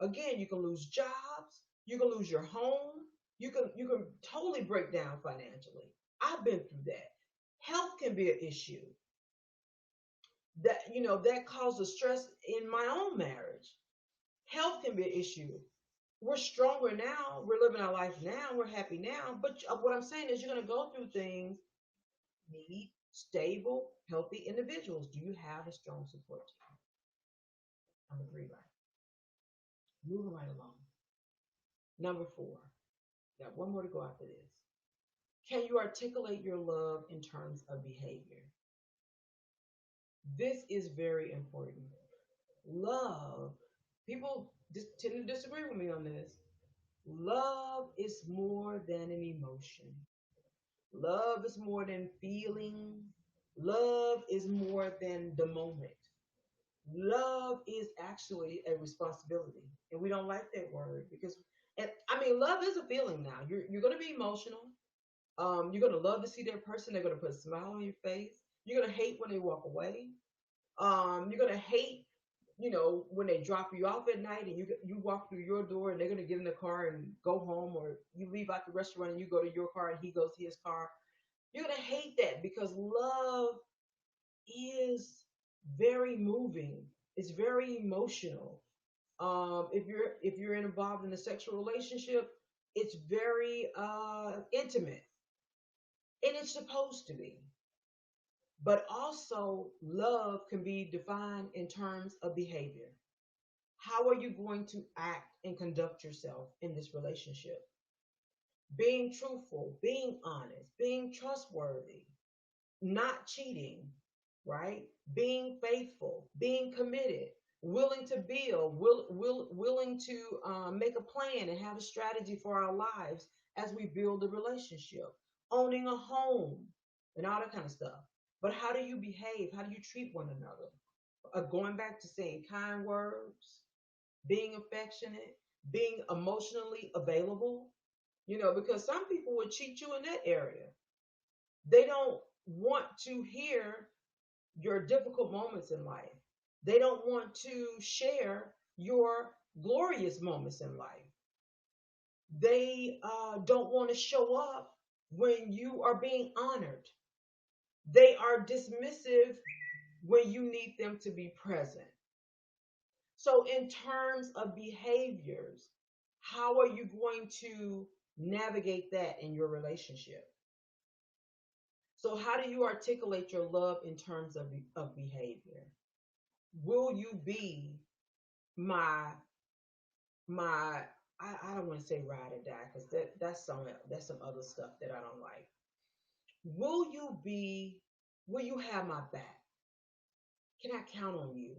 Again, you can lose jobs, you can lose your home, you can totally break down financially. I've been through that. Health can be an issue. That causes stress in my own marriage. Health can be an issue. We're stronger now. We're living our life now. We're happy now. But what I'm saying is, you're going to go through things. Need stable, healthy individuals. Do you have a strong support team? Number three, right? Moving right along. Number four. Got one more to go after this. Can you articulate your love in terms of behavior? This is very important. Love. People tend to disagree with me on this. Love is more than an emotion. Love is more than feeling. Love is more than the moment. Love is actually a responsibility. And we don't like that word because, and I mean, love is a feeling now. You're going to be emotional. You're going to love to see that person. They're going to put a smile on your face. You're going to hate when they walk away. You're going to hate, when they drop you off at night and you walk through your door and they're going to get in the car and go home, or you leave out the restaurant and you go to your car and he goes to his car. You're going to hate that because love is very moving. It's very emotional. If you're involved in a sexual relationship, it's very intimate, and it's supposed to be. But also, love can be defined in terms of behavior. How are you going to act and conduct yourself in this relationship? Being truthful, being honest, being trustworthy, not cheating, right? Being faithful, being committed, willing to build, willing to make a plan and have a strategy for our lives as we build a relationship, owning a home, and all that kind of stuff. But how do you behave? How do you treat one another? Going back to saying kind words, being affectionate, being emotionally available, because some people would cheat you in that area. They don't want to hear your difficult moments in life. They don't want to share your glorious moments in life. They don't want to show up when you are being honored. They are dismissive when you need them to be present. So, in terms of behaviors, how are you going to navigate that in your relationship? So, how do you articulate your love in terms of behavior? Will you be my my I don't want to say ride or die because that's some other stuff that I don't like. Will you be will you have my back? Can I count on you?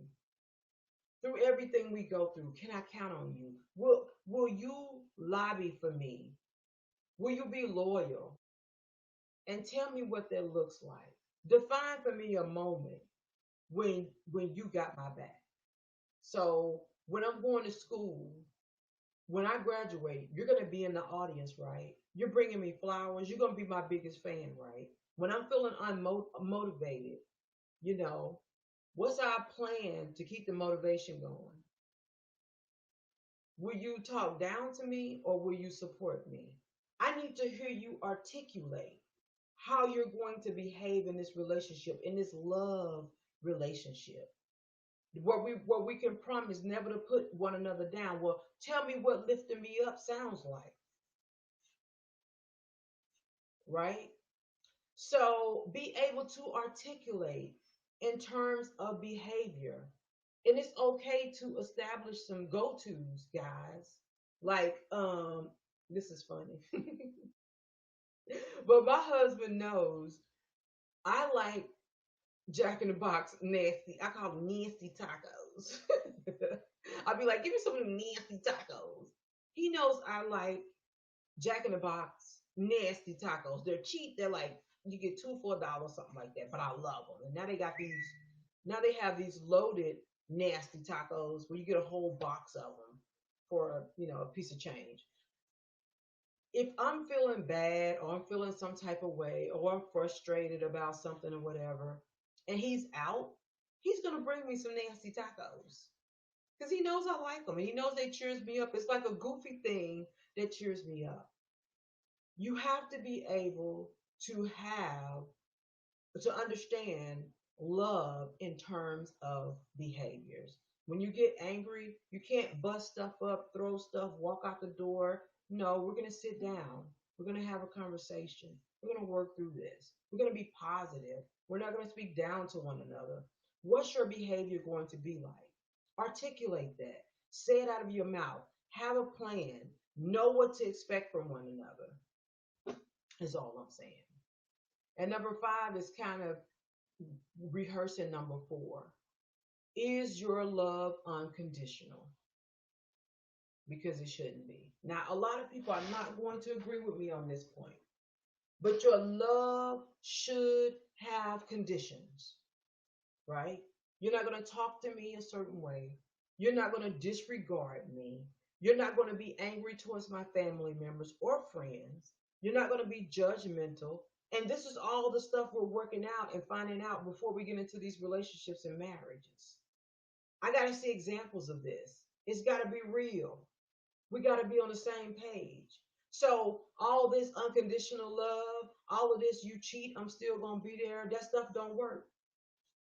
Through everything we go through, can I count on you? Will you lobby for me? Will you be loyal? And tell me what that looks like. Define for me a moment when you got my back. So when I'm going to school, when I graduate, you're going to be in the audience, right? You're bringing me flowers. You're going to be my biggest fan, right? When I'm feeling unmotivated, you know, what's our plan to keep the motivation going? Will you talk down to me or will you support me? I need to hear you articulate how you're going to behave in this relationship, in this love relationship. Where we can promise never to put one another down. Well, tell me what lifting me up sounds like, right? So be able to articulate in terms of behavior. And it's okay to establish some go-tos, guys. Like, this is funny. But my husband knows I like Jack in the Box nasty. I call them nasty tacos. I'll be like, give me some of them nasty tacos. He knows I like Jack in the Box nasty tacos. They're cheap. They're like you get two for $1, something like that. But I love them. And now they got these. Now they have these loaded nasty tacos where you get a whole box of them for a piece of change. If I'm feeling bad or I'm feeling some type of way or I'm frustrated about something or whatever, and he's out, he's gonna bring me some nasty tacos because he knows I like them and he knows they cheers me up. It's like a goofy thing that cheers me up. You have to be able to understand love in terms of behaviors. When you get angry, you can't bust stuff up, throw stuff, walk out the door. No, we're going to sit down. We're going to have a conversation. We're going to work through this. We're going to be positive. We're not going to speak down to one another. What's your behavior going to be like? Articulate that. Say it out of your mouth. Have a plan. Know what to expect from one another, is all I'm saying. And number five is kind of rehearsing number four. Is your love unconditional? because it shouldn't be. Now, a lot of people are not going to agree with me on this point, but your love should have conditions, right? You're not going to talk to me a certain way. You're not going to disregard me. You're not going to be angry towards my family members or friends. You're not going to be judgmental. And this is all the stuff we're working out and finding out before we get into these relationships and marriages. I got to see examples of this. It's got to be real. We got to be on the same page. So all this unconditional love, all of this, you cheat, I'm still going to be there. That stuff don't work.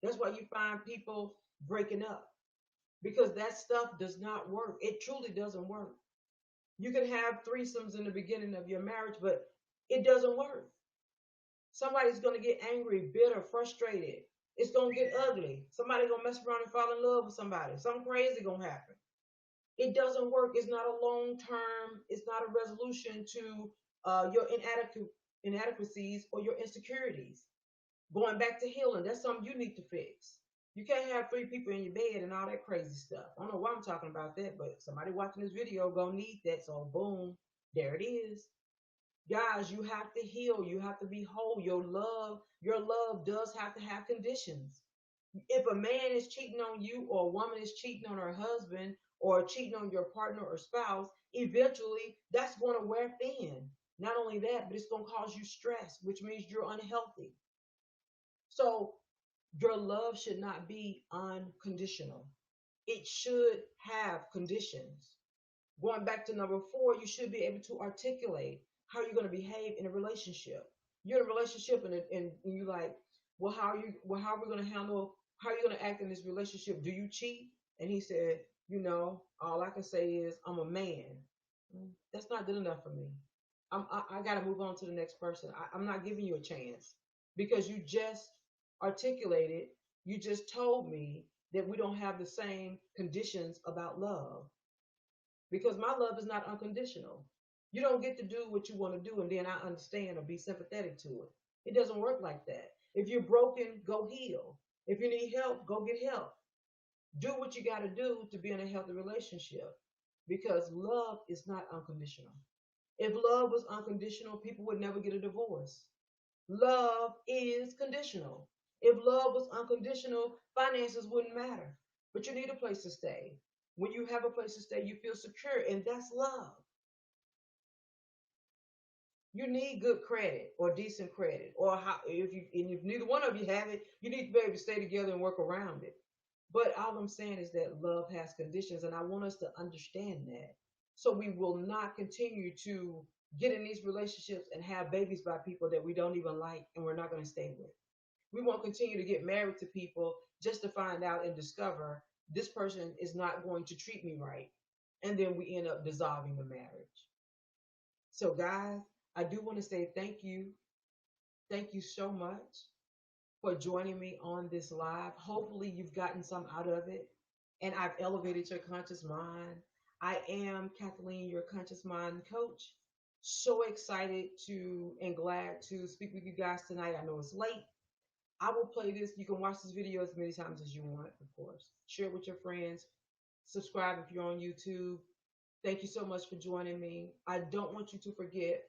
That's why you find people breaking up, because that stuff does not work. It truly doesn't work. You can have threesomes in the beginning of your marriage, but it doesn't work. Somebody's going to get angry, bitter, frustrated. It's going to get ugly. Somebody's going to mess around and fall in love with somebody. Something crazy going to happen. It doesn't work. It's not a long term, it's not a resolution to your inadequacies or your insecurities. Going back to healing, that's something you need to fix. You can't have three people in your bed and all that crazy stuff. I don't know why I'm talking about that, but somebody watching this video gonna need that. So boom, there it is. Guys, you have to heal. You have to be whole. Your love does have to have conditions. If a man is cheating on you, or a woman is cheating on her husband, or cheating on your partner or spouse, eventually that's going to wear thin. Not only that, but it's going to cause you stress, which means you're unhealthy. So your love should not be unconditional. It should have conditions. Going back to number four, you should be able to articulate how you're going to behave in a relationship. You're in a relationship, and you're like, well, how are we going to handle, how are you going to act in this relationship? Do you cheat? And he said, all I can say is I'm a man. That's not good enough for me. I got to move on to the next person. I'm not giving you a chance, because you just articulated, you just told me that we don't have the same conditions about love, because my love is not unconditional. You don't get to do what you want to do and then I understand or be sympathetic to it. It doesn't work like that. If you're broken, go heal. If you need help, go get help. Do what you got to do to be in a healthy relationship, because love is not unconditional. If love was unconditional, people would never get a divorce. Love is conditional. If love was unconditional, finances wouldn't matter. But you need a place to stay. When you have a place to stay, you feel secure, and that's love. You need good credit or decent credit, or if neither one of you have it, you need to be able to stay together and work around it. But all I'm saying is that love has conditions, and I want us to understand that, so we will not continue to get in these relationships and have babies by people that we don't even like and we're not going to stay with. We won't continue to get married to people just to find out and discover this person is not going to treat me right, and then we end up dissolving the marriage. So, guys, I do want to say thank you. Thank you so much for joining me on this live. Hopefully, you've gotten some out of it, and I've elevated your conscious mind. I am Kathleen, your conscious mind coach. So excited to and glad to speak with you guys tonight. I know it's late. I will play this. You can watch this video as many times as you want, of course. Share it with your friends. Subscribe if you're on YouTube. Thank you so much for joining me. I don't want you to forget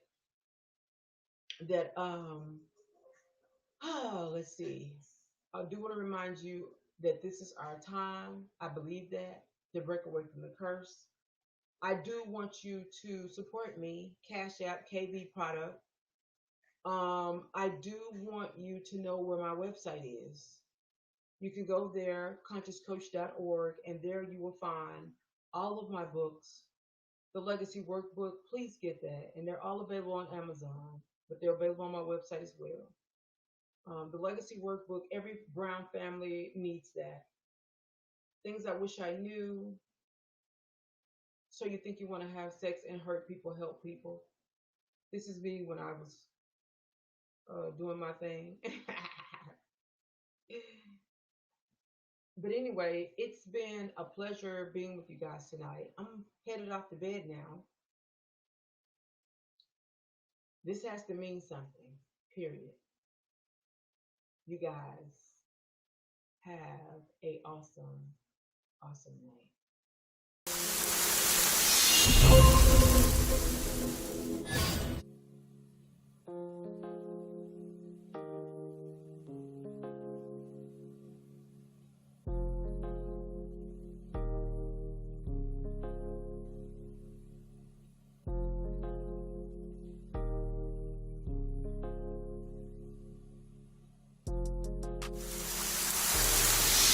that let's see. I do want to remind you that this is our time. I believe that, to break away from the curse. I do want you to support me, Cash App KV Product. I do want you to know where my website is. You can go there, consciouscoach.org, and there you will find all of my books. The Legacy Workbook, please get that. And they're all available on Amazon, but they're available on my website as well. The Legacy Workbook, every Brown family needs that. Things I wish I knew. So you think you want to have sex and hurt people, help people. This is me when I was doing my thing. But anyway, it's been a pleasure being with you guys tonight. I'm headed off to bed now. This has to mean something, period. You guys have a awesome, awesome night.